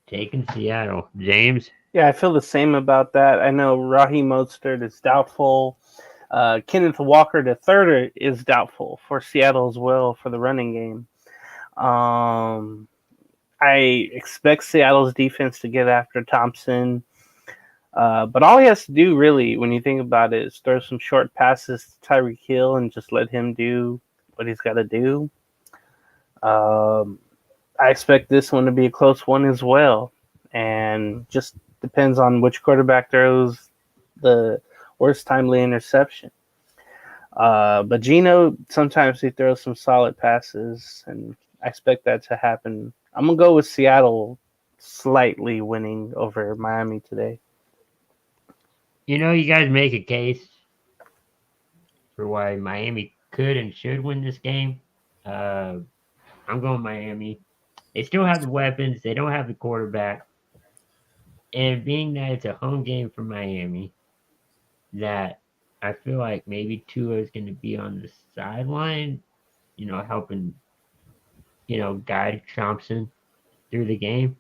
Taking Seattle. James? Yeah, I feel the same about that. I know Raheem Mostert is doubtful. Kenneth Walker III is doubtful for Seattle as well for the running game. I expect Seattle's defense to get after Thompson. But all he has to do, really, when you think about it, is throw some short passes to Tyreek Hill and just let him do what he's got to do. I expect this one to be a close one as well. And just depends on which quarterback throws the worst timely interception. But Geno, sometimes he throws some solid passes, and I expect that to happen. I'm going to go with Seattle slightly winning over Miami today. You guys make a case for why Miami could and should win this game. I'm going Miami. They still have the weapons. They don't have the quarterback. And being that it's a home game for Miami, that I feel like maybe Tua is going to be on the sideline, helping, guide Thompson through the game.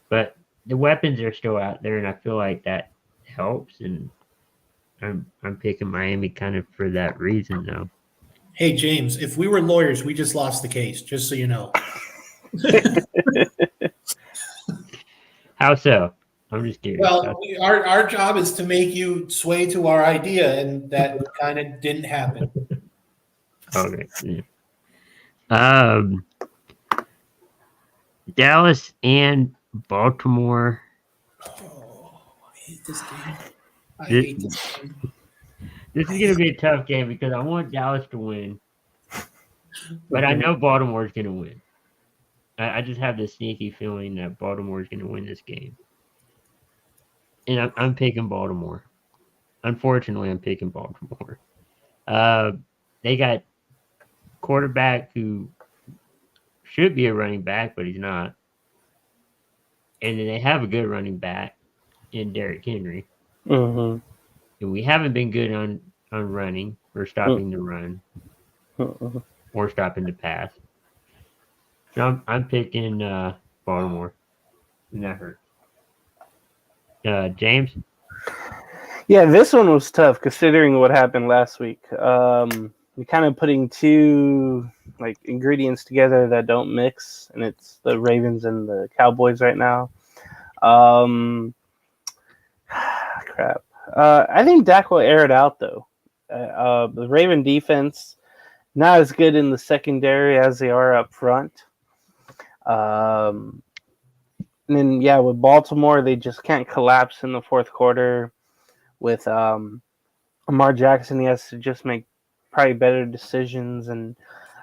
But the weapons are still out there, and I feel like that helps. And I'm picking Miami kind of for that reason, though. Hey, James, if we were lawyers, we just lost the case, just so you know. How so? I'm just curious. Well, our job is to make you sway to our idea, and that kind of didn't happen. Okay. Yeah. Dallas and Baltimore. Oh, I hate this game. I hate this game. This is going to be a tough game because I want Dallas to win, but I know Baltimore is going to win. I just have this sneaky feeling that Baltimore is going to win this game. And I'm picking Baltimore. Unfortunately, I'm picking Baltimore. They got quarterback who should be a running back, but he's not. And then they have a good running back in Derrick Henry. Mm-hmm. And we haven't been good on running or stopping the run or stopping the pass. So I'm picking Baltimore. And that hurts. James? Yeah, this one was tough considering what happened last week. You're kind of putting two ingredients together that don't mix, and it's the Ravens and the Cowboys right now. Crap. I think Dak will air it out though. The Raven defense not as good in the secondary as they are up front. And then with Baltimore, they just can't collapse in the fourth quarter. With Lamar Jackson, he has to just make probably better decisions and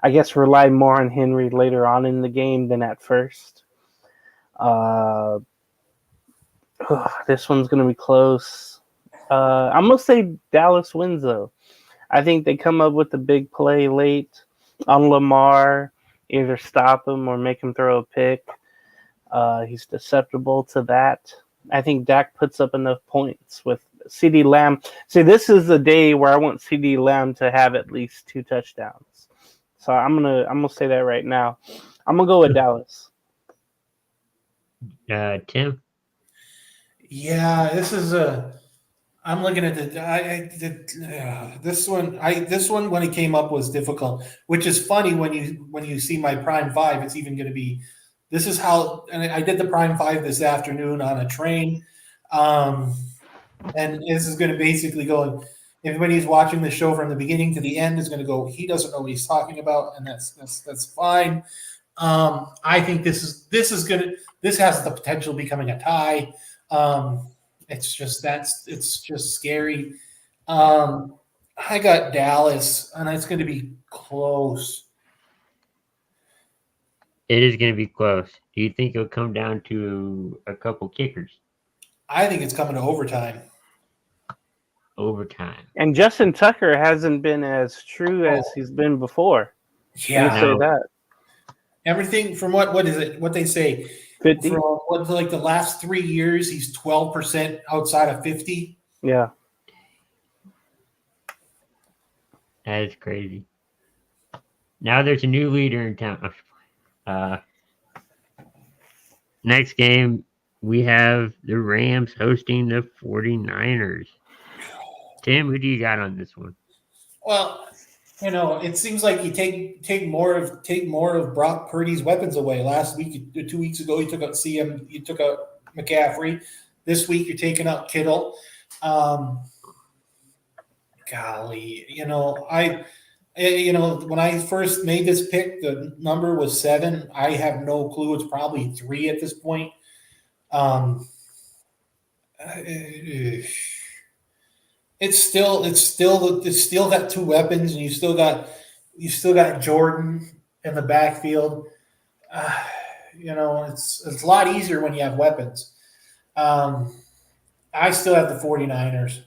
I guess rely more on Henry later on in the game than at first. This one's going to be close. I'm going to say Dallas wins, though. I think they come up with a big play late on Lamar, either stop him or make him throw a pick. He's susceptible to that. I think Dak puts up enough points with CeeDee Lamb. See, this is the day where I want CeeDee Lamb to have at least 2 touchdowns. So I'm gonna say that right now. I'm gonna go with Dallas. Tim? Yeah, this is I'm looking at this one. This one when it came up was difficult, which is funny when you see my prime 5. It's even going to be. This is how, and I did the prime 5 this afternoon on a train, and this is going to basically go. Everybody who's watching the show from the beginning to the end is going to go. He doesn't know what he's talking about, and that's fine. I think this has the potential of becoming a tie. It's just scary. I got Dallas, and it's going to be close. It is going to be close. Do you think it'll come down to a couple kickers? I think it's coming to overtime. Overtime. And Justin Tucker hasn't been as true as he's been before. Yeah, Let me say that. Everything from what is it? What they say? 50. From like the last 3 years, he's 12% outside of 50. Yeah. That is crazy. Now there's a new leader in town. Next game, we have the Rams hosting the 49ers. Tim, who do you got on this one? Well, it seems like you take more of Brock Purdy's weapons away. Last week, 2 weeks ago, you took out you took out McCaffrey. This week, you're taking out Kittle. Golly, when I first made this pick, the number was 7. I have no clue. It's probably 3 at this point. It's still got 2 weapons, and you still got Jordan in the backfield. It's a lot easier when you have weapons. I still have the 49ers.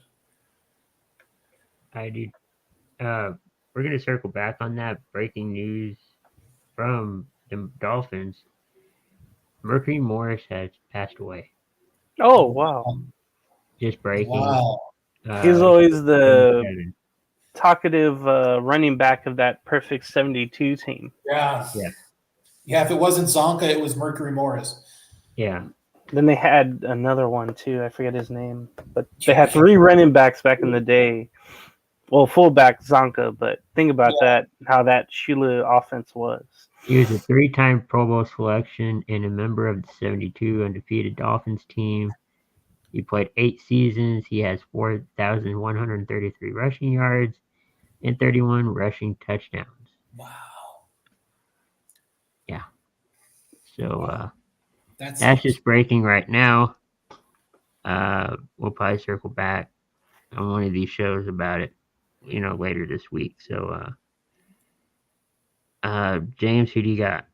I do. We're going to circle back on that breaking news from the Dolphins. Mercury Morris has passed away. Oh, wow. Just breaking. Wow. He's always the talkative running back of that perfect 72 team. Yeah. Yeah. Yeah, if it wasn't Zonka, it was Mercury Morris. Yeah. Then they had another one, too. I forget his name. But they had 3 running backs back in the day. Well, fullback Zonka, but think about that, how that Sheila offense was. He was a 3-time Pro Bowl selection and a member of the 72 undefeated Dolphins team. He played 8 seasons. He has 4,133 rushing yards and 31 rushing touchdowns. Wow. Yeah. So That's just breaking right now. We'll probably circle back on one of these shows about it, later this week. So, James, who do you got?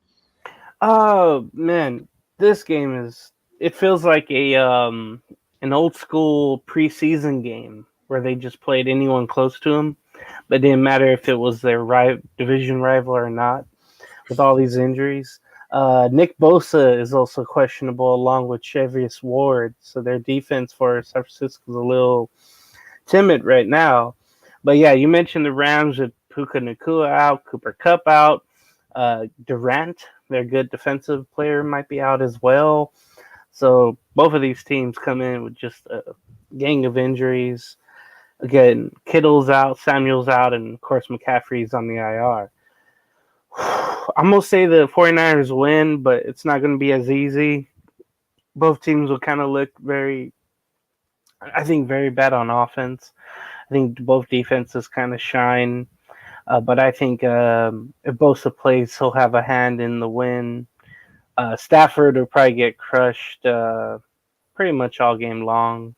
Oh, man. This game it feels like an old school preseason game where they just played anyone close to them, but it didn't matter if it was their division rival or not with all these injuries. Nick Bosa is also questionable along with Chevius Ward, so their defense for San Francisco is a little timid right now. But yeah, you mentioned the Rams with Puka Nacua out, Cooper Kupp out, Durant, their good defensive player, might be out as well. So both of these teams come in with just gang of injuries. Again, Kittle's out, Samuel's out, and of course McCaffrey's on the IR. I'm going to say the 49ers win, but it's not going to be as easy. Both teams will kind of look very bad on offense. I think both defenses kind of shine. But I think if Bosa plays, he'll have a hand in the win. Stafford will probably get crushed pretty much all game long.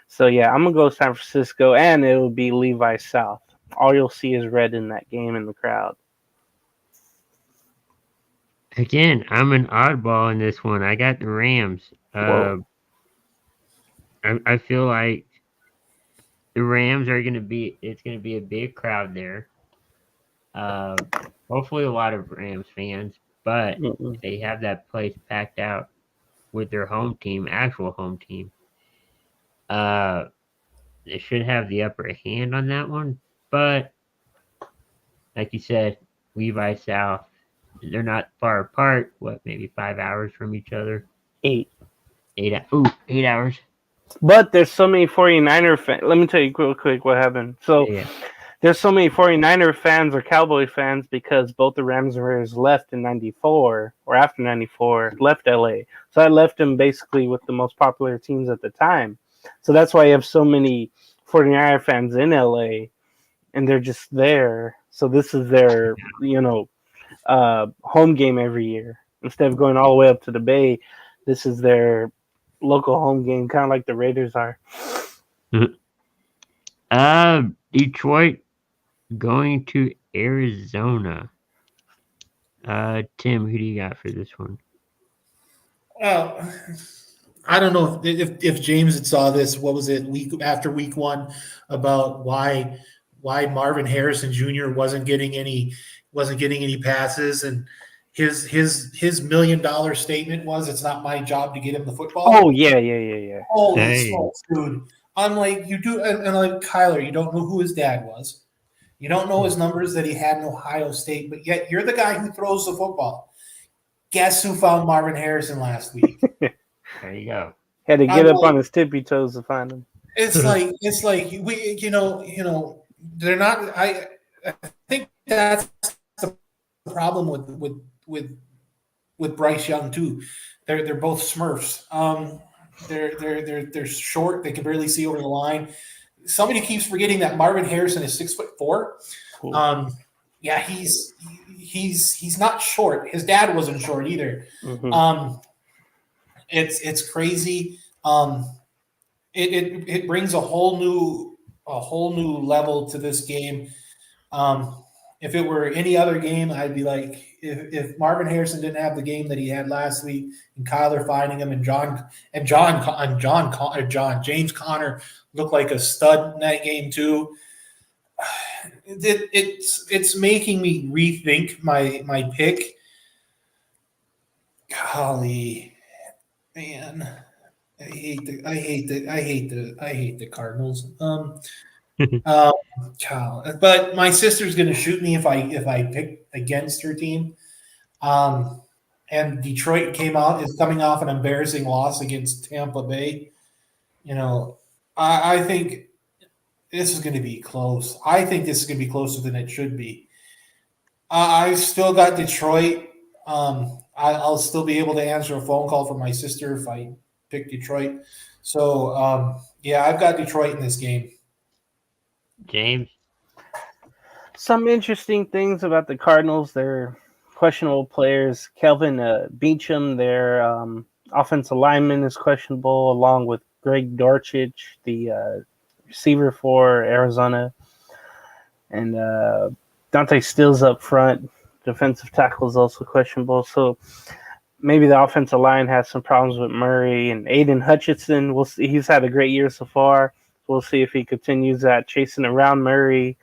So, yeah, I'm going to go San Francisco, and it will be Levi South. All you'll see is red in that game in the crowd. Again, I'm an oddball in this one. I got the Rams. I feel like the Rams are going to be – it's going to be a big crowd there. Hopefully a lot of Rams fans, but if they have that place packed out with their home team, actual home team, they should have the upper hand on that one. But like you said, Levi South, they're not far apart. What, maybe 5 hours from each other? 8. 8 hours. But there's so many 49er fans. Let me tell you real quick what happened. So there's so many 49er fans or Cowboy fans because both the Rams and Raiders left in 94 or after 94, left LA. So I left them basically with the most popular teams at the time. So that's why you have so many 49er fans in LA and they're just there. So this is their, home game every year. Instead of going all the way up to the Bay, this is their local home game, kind of like the Raiders are. Detroit going to Arizona. Tim, who do you got for this one? I don't know if James had saw this. What was it after week one about why Marvin Harrison Jr. wasn't getting any passes, and his $1 million statement was, "It's not my job to get him the football." Oh yeah. Holy smokes, dude! I'm like, you do, and like Kyler, you don't know who his dad was. You don't know his numbers that he had in Ohio State, but yet you're the guy who throws the football. Guess who found Marvin Harrison last week? There you go. Had to get up on his tippy toes to find him. It's like we, they're not. I think that's the problem with Bryce Young too. They're both Smurfs. They're short. They can barely see over the line. Somebody keeps forgetting that Marvin Harrison is 6'4". Cool. Yeah, he's not short. His dad wasn't short either. Mm-hmm. It's crazy. It brings a whole new level to this game. If it were any other game, I'd be like, if Marvin Harrison didn't have the game that he had last week, and Kyler finding him, and James Conner looked like a stud in that game too. It's making me rethink my pick. Golly, man, I hate the Cardinals. But my sister's gonna shoot me if I pick against her team. And Detroit is coming off an embarrassing loss against Tampa Bay. I think this is going to be close. I think this is going to be closer than it should be. I still got Detroit. I'll still be able to answer a phone call from my sister if I pick Detroit. So, I've got Detroit in this game. James? Some interesting things about the Cardinals. They're questionable players. Kelvin Beachum, their offensive lineman, is questionable, along with Greg Dortch, the receiver for Arizona. And Dante Stills up front. Defensive tackle is also questionable. So maybe the offensive line has some problems with Murray. And Aiden Hutchinson, we'll see. He's had a great year so far. We'll see if he continues that, chasing around Murray.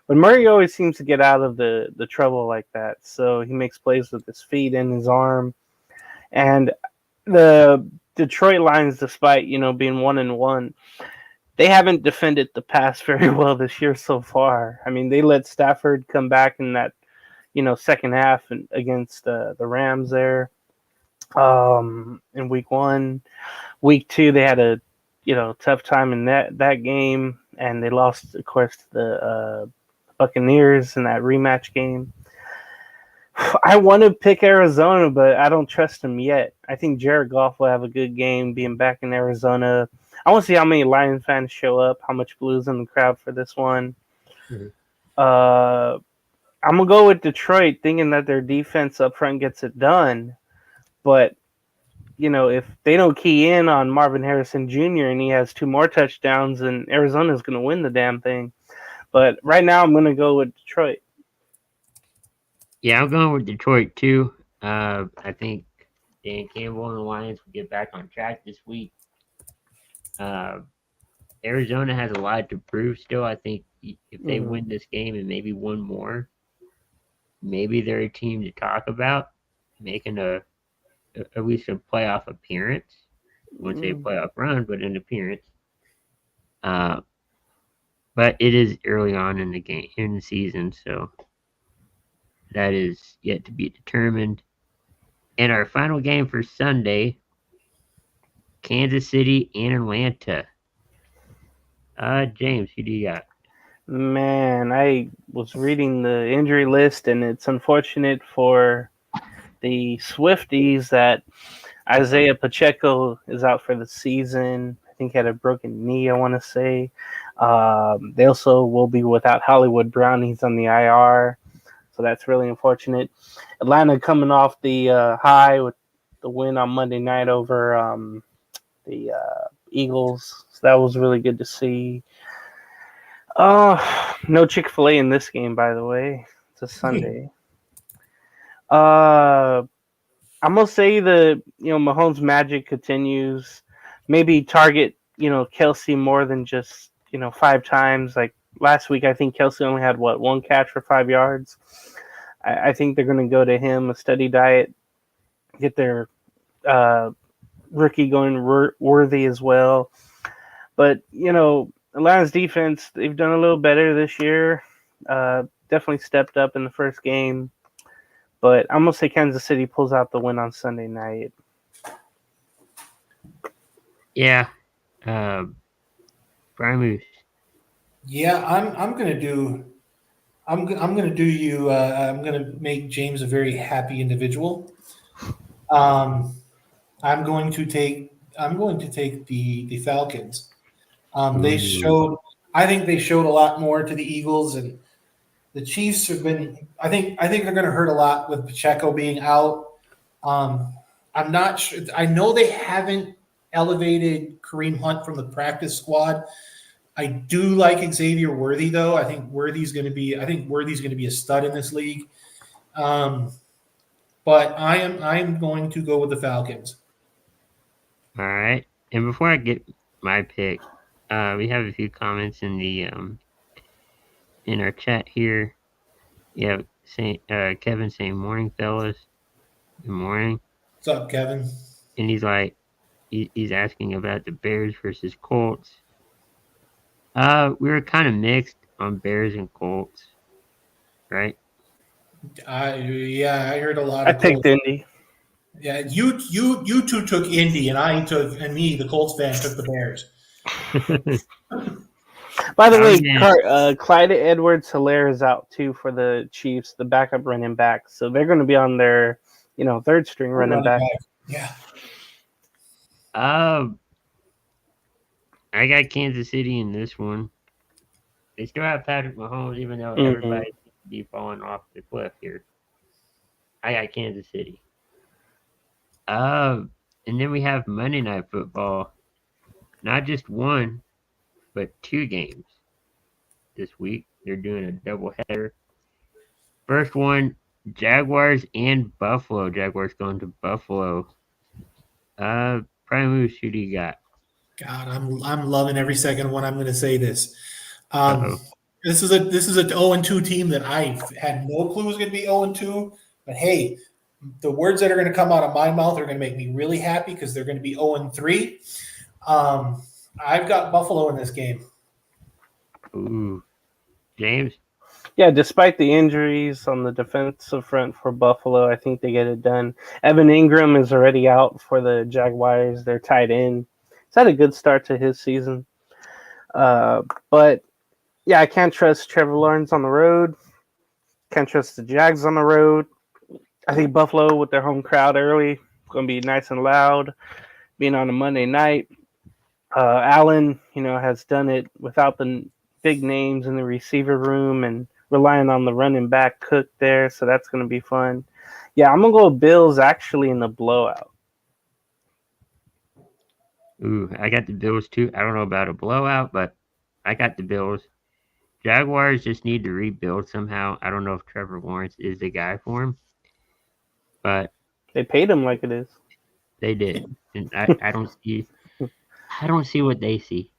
But Murray always seems to get out of the trouble like that. So he makes plays with his feet and his arm. And the Detroit Lions, despite, being 1-1, they haven't defended the pass very well this year so far. I mean, they let Stafford come back in that, second half against the Rams there in week 1. Week 2, they had a tough time in that game, and they lost, of course, to the Buccaneers in that rematch game. I want to pick Arizona, but I don't trust them yet. I think Jared Goff will have a good game being back in Arizona. I want to see how many Lions fans show up, how much blue's in the crowd for this one. Mhm. I'm going to go with Detroit, thinking that their defense up front gets it done. But, if they don't key in on Marvin Harrison Jr. and he has 2 more touchdowns, then Arizona's going to win the damn thing. But right now, I'm going to go with Detroit. Yeah, I'm going with Detroit too. I think Dan Campbell and the Lions will get back on track this week. Arizona has a lot to prove still. I think if they win this game and maybe one more, maybe they're a team to talk about making at least a playoff appearance. I wouldn't say a playoff run, but an appearance. But it is early on in the season, so that is yet to be determined. And our final game for Sunday, Kansas City and Atlanta. James, who do you got? Man, I was reading the injury list, and it's unfortunate for the Swifties that Isaiah Pacheco is out for the season. I think he had a broken knee, I want to say. They also will be without Hollywood Brown. He's on the IR, so that's really unfortunate. Atlanta coming off the high with the win on Monday night over the Eagles. So that was really good to see. No Chick-fil-A in this game, by the way. It's a Sunday. I'm gonna say the Mahomes magic continues. Maybe target Kelsey more than just 5 times. Like last week, I think Kelsey only had one catch for 5 yards. I think they're gonna go to him, a steady diet, get their rookie going worthy as well. But Atlanta's defense, they've done a little better this year. Definitely stepped up in the first game. But I'm going to say Kansas City pulls out the win on Sunday night. Yeah. Brian Moose. Yeah, I'm gonna do. I'm gonna do you. I'm gonna make James a very happy individual. I'm going to take. I'm going to take the Falcons. They showed. I think they showed a lot more to the Eagles, and the Chiefs have been. I think they're going to hurt a lot with Pacheco being out. I'm not sure. I know they haven't elevated Kareem Hunt from the practice squad. I do like Xavier Worthy though. I think Worthy's going to be a stud in this league. But I am going to go with the Falcons. All right. And before I get my pick, we have a few comments in the in our chat here. Yeah, Kevin saying morning, fellas. Good morning. What's up, Kevin? And he's like, he's asking about the Bears versus Colts. We were kind of mixed on Bears and Colts, right? I heard a lot I of picked Colts. Indy. Yeah, you two took Indy, and me, the Colts fan, took the Bears. By the way, Clyde Edwards-Helaire is out too for the Chiefs, the backup running back. So they're going to be on their, third string running back. Yeah. I got Kansas City in this one. They still have Patrick Mahomes, even though everybody seems to be falling off the cliff here. I got Kansas City. And then we have Monday Night Football. Not just one, but 2 games this week. They're doing a doubleheader. First one, Jaguars and Buffalo. Jaguars going to Buffalo. Prime Moose, who do you got? God, I'm loving every second of when I'm going to say this. This is a 0-2 team that I had no clue was going to be 0-2. But hey, the words that are going to come out of my mouth are going to make me really happy because they're going to be 0-3. I've got Buffalo in this game. Ooh, James. Yeah, despite the injuries on the defensive front for Buffalo, I think they get it done. Evan Ingram is already out for the Jaguars. They're tied in. had a good start to his season. But yeah, I can't trust Trevor Lawrence on the road. Can't trust the Jags on the road. I think Buffalo with their home crowd early going to be nice and loud. Being on a Monday night, Allen, has done it without the big names in the receiver room and relying on the running back Cook there, so that's going to be fun. Yeah, I'm going to go Bills actually in the blowout. Ooh, I got the Bills too. I don't know about a blowout, but I got the Bills. Jaguars just need to rebuild somehow. I don't know if Trevor Lawrence is the guy for him, but They paid him like it is. they did, and I don't see what they see.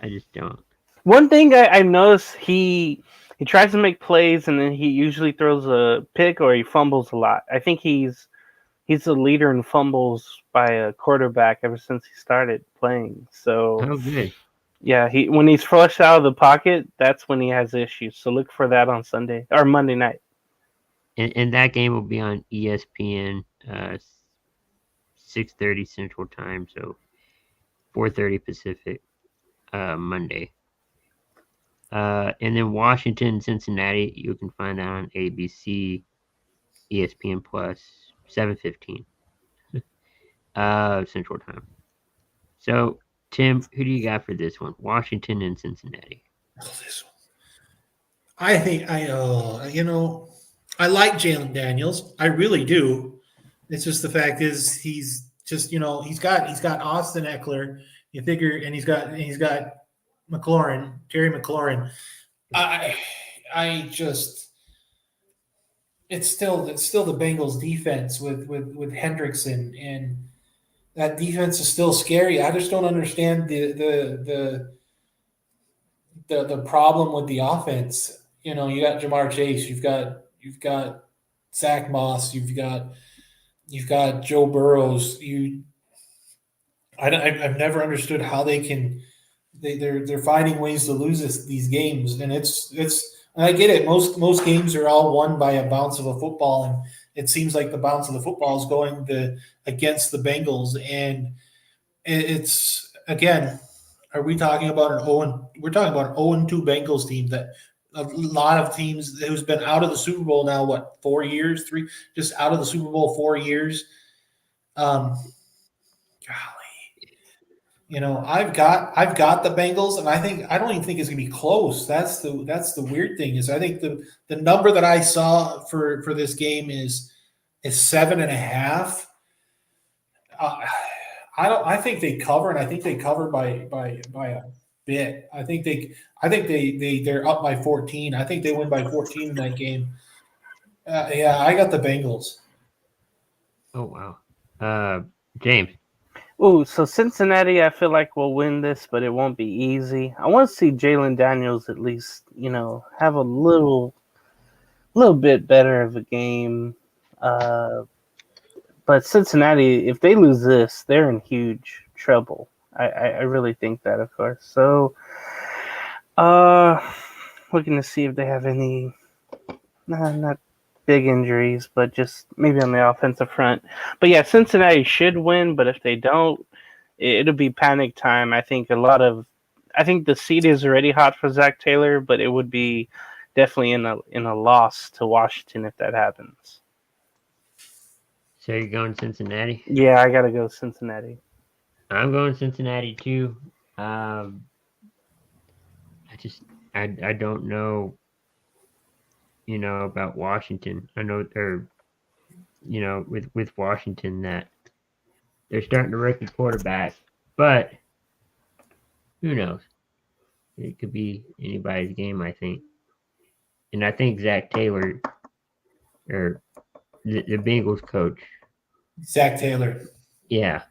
I just don't. One thing I noticed, he tries to make plays and then he usually throws a pick or he fumbles a lot. I think he's the leader in fumbles by a quarterback ever since he started playing. So Oh, good. yeah, when he's flushed out of the pocket, that's when he has issues. So look for that on Sunday or Monday night. And that game will be on ESPN, 6:30 Central Time, so 4:30 Pacific, Monday. And then Washington, Cincinnati, you can find that on ABC, ESPN Plus, 7:15 Central Time. So, Tim, who do you got for this one? Washington and Cincinnati. I think I like Jalen Daniels. I really do. It's just the fact is he's just he's got Austin Eckler. You figure, and he's got McLaurin, Terry McLaurin. I just it's still the Bengals defense with Hendrickson, and that defense is still scary. I just don't understand the problem with the offense. You got Jamar Chase, you've got Zach Moss, you've got Joe Burrows. I've never understood how they can. They're finding ways to lose these games, and it's. And I get it. Most games are all won by a bounce of a football, and it seems like the bounce of the football is going against the Bengals, and it's again. Are we talking about an 0? We're talking about an 0-2 Bengals team that a lot of teams who's been out of the Super Bowl now. What 4 years? Just out of the Super Bowl 4 years. Golly, I've got the Bengals, and I don't even think it's gonna be close. That's the weird thing is I think the number that I saw for this game is 7.5. I think they cover, and I think they cover by a bit. I think they're up by 14. I think they win by 14 in that game. Yeah, I got the Bengals. Oh wow, James. Ooh, so Cincinnati, I feel like will win this, but it won't be easy. I want to see Jalen Daniels at least, have a little bit better of a game. But Cincinnati, if they lose this, they're in huge trouble. I really think that, of course. So, looking to see if they have any, not big injuries, but just maybe on the offensive front. But yeah, Cincinnati should win, but if they don't, it'll be panic time. I think the seat is already hot for Zach Taylor, but it would be definitely in a loss to Washington if that happens. So you're going Cincinnati? Yeah, I gotta go Cincinnati. I'm going Cincinnati too. I don't know, about Washington. I know with Washington that they're starting to rookie quarterback, but who knows? It could be anybody's game, I think. And I think Zach Taylor, or the Bengals coach, Zach Taylor. Yeah.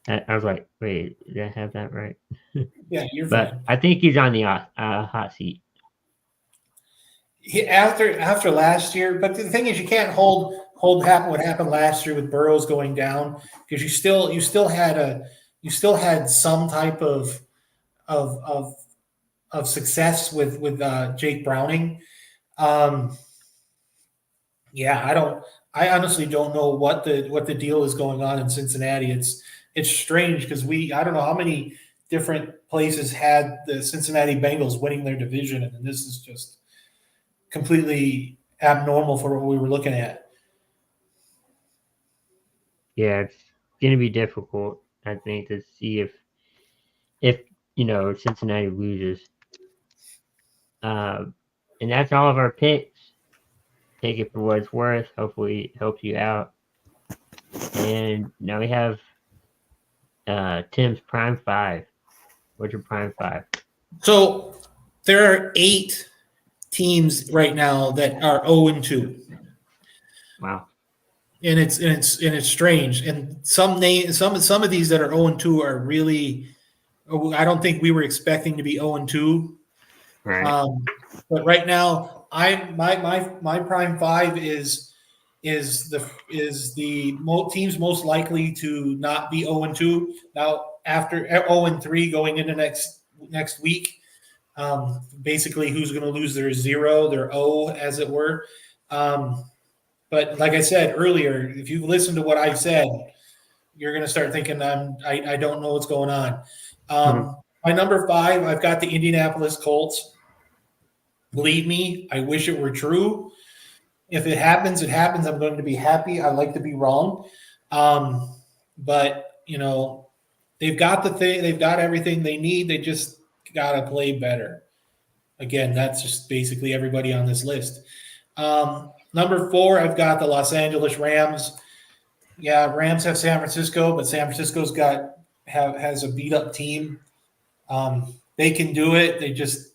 I was like, wait, did I have that right? Yeah, you're But fine. I think he's on the hot seat. After last year, but the thing is, you can't hold happen what happened last year with Burrows going down because you still had some type of success with Jake Browning. Yeah, I honestly don't know what the deal is going on in Cincinnati. it's strange because I don't know how many different places had the Cincinnati Bengals winning their division, and this is just completely abnormal for what we were looking at. Yeah, it's going to be difficult, I think, to see if Cincinnati loses. And that's all of our picks. Take it for what it's worth. Hopefully, it helps you out. And now we have Tim's Prime 5. What's your Prime 5? So there are 8 teams right now that are 0-2. Wow. And it's strange. And some of these that are 0-2 are really, I don't think we were expecting to be 0-2. Right. But right now, my prime 5 is the teams most likely to not be 0-2. Now after 0-3 going into next week, basically who's going to lose their 0, their O, as it were. But like I said earlier, if you listen to what I said, you're going to start thinking I don't know what's going on. My number 5, I've got the Indianapolis Colts. Believe me, I wish it were true. If it happens, it happens. I'm going to be happy. I like to be wrong. But they've got they've got everything they need. They just got to play better. Again, that's just basically everybody on this list. Number 4, I've got the Los Angeles Rams. Yeah, Rams have San Francisco, but San Francisco's has a beat up team. They can do it. They just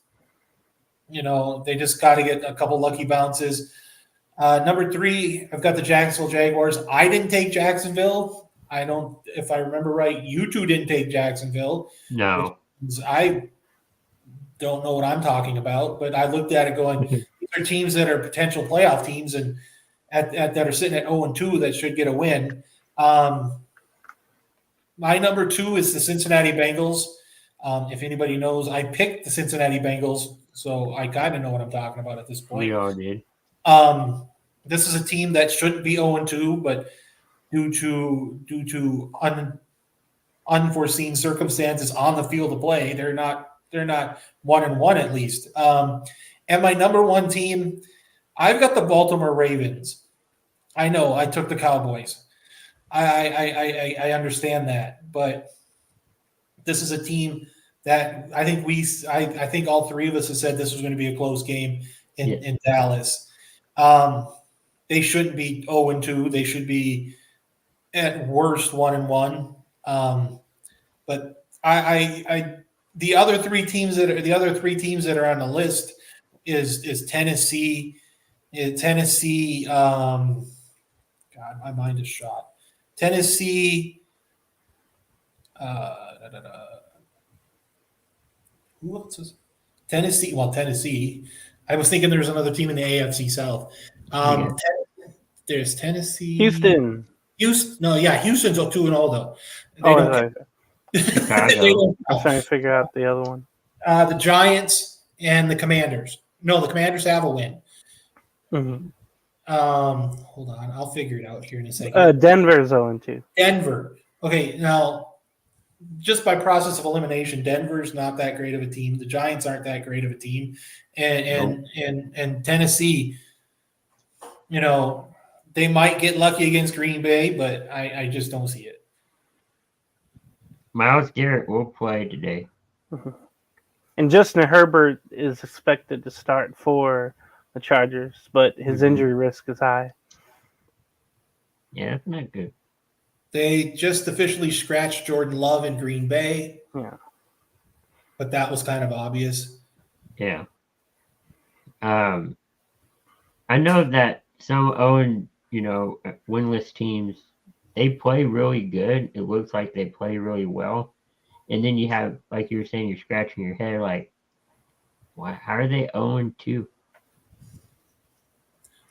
got to get a couple lucky bounces. Number 3, I've got the Jacksonville Jaguars. I didn't take Jacksonville. If I remember right, you two didn't take Jacksonville. No. I don't know what I'm talking about, but I looked at it going, these are teams that are potential playoff teams and that are sitting at 0-2 that should get a win. My number 2 is the Cincinnati Bengals. If anybody knows, I picked the Cincinnati Bengals, so I kind of know what I'm talking about at this point. We all did. This is a team that shouldn't be 0-2, but due to unforeseen circumstances on the field of play, they're not 1-1 at least. And my number 1 team, I've got the Baltimore Ravens. I know I took the Cowboys. I understand that, but this is a team that I think all 3 of us have said this was going to be a close game in Dallas. They shouldn't be 0-2. They should be at worst 1-1. But the other 3 teams that are on the list is Tennessee. Tennessee. God, my mind is shot. Tennessee. Who else is Tennessee? Well, Tennessee. I was thinking there was another team in the AFC South. There's Tennessee. Houston. No, yeah, Houston's 2-0 though. Sorry. Chicago. I'm trying to figure out the other one. The Giants and the Commanders. No, the Commanders have a win. Mm-hmm. Hold on, I'll figure it out here in a second. Denver's 0-2. Denver. Okay, now just by process of elimination, Denver's not that great of a team. The Giants aren't that great of a team, and Tennessee, they might get lucky against Green Bay, but I just don't see it. Myles Garrett will play today. Mm-hmm. And Justin Herbert is expected to start for the Chargers, but his injury risk is high. Yeah, that's not good. They just officially scratched Jordan Love in Green Bay. Yeah. But that was kind of obvious. Yeah. I know that some winless teams, they play really good. It looks like they play really well. And then you have, like you were saying, you're scratching your head like, why? How are they 0-2?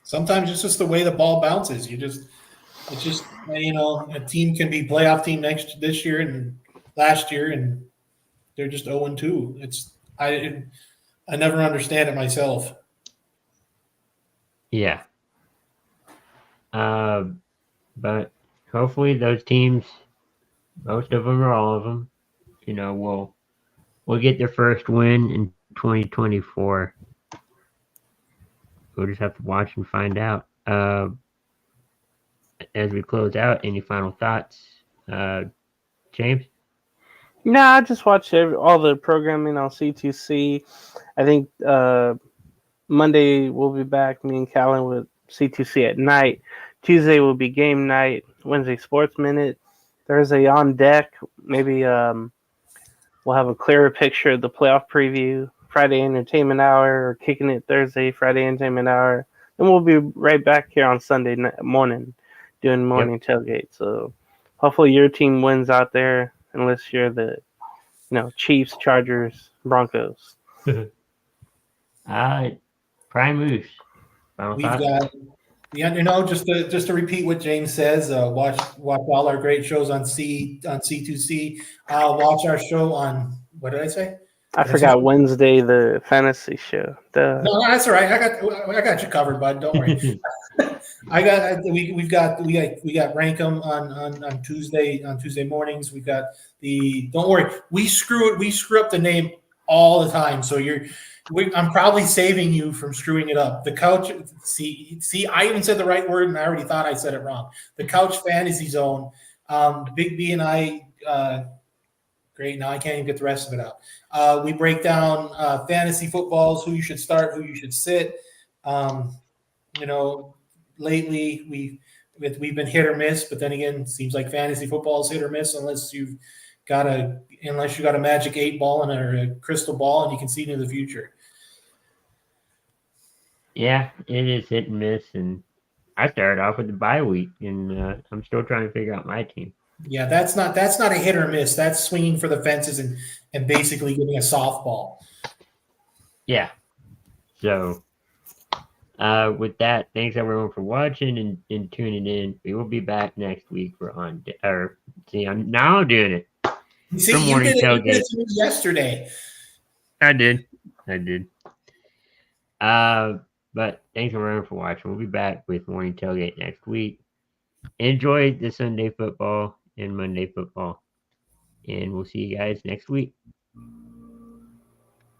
Sometimes it's just the way the ball bounces. It's just a team can be playoff team this year and last year, and they're just 0-2. I never understand it myself. Yeah. But hopefully those teams Most of them or all of them. We'll get their first win in 2024. We'll just have to watch and find out. As we close out, any final thoughts, James? No, I just watched all the programming on C2C. I think Monday we'll be back, me and Callan, with C2C at night. Tuesday will be game night. Wednesday Sports Minute. Thursday on deck. Maybe we'll have a clearer picture of the playoff preview. Friday Entertainment Hour, or kicking it Thursday, Friday Entertainment Hour. Then we'll be right back here on Sunday morning doing morning tailgate. So hopefully your team wins out there, unless you're the Chiefs, Chargers, Broncos. Prime Moose. Final We've thoughts? got, just to repeat what James says, watch all our great shows on C2C. Watch our show on, what did I say? I forgot Wednesday, the fantasy show. No, that's all right. I got you covered, bud. Don't worry. We got rank 'em on Tuesday mornings. We got don't worry. We screw up the name all the time. So I'm probably saving you from screwing it up. The couch. See, I even said the right word, and I already thought I said it wrong. The Couch Fantasy Zone. Big B and I. Great. Now I can't even get the rest of it out. We break down fantasy footballs, who you should start, who you should sit. Lately we've been hit or miss, but then again, it seems like fantasy football is hit or miss unless you got a magic 8-ball and a crystal ball and you can see into the future. Yeah, it is hit and miss, and I started off with the bye week, and I'm still trying to figure out my team. Yeah, that's not a hit or miss. That's swinging for the fences and basically giving a softball. Yeah. So, with that, thanks everyone for watching and tuning in. We will be back next week I'm now doing it. See, you did it to me yesterday. I did. But thanks everyone for watching. We'll be back with Morning Tailgate next week. Enjoy the Sunday football and Monday football. And we'll see you guys next week.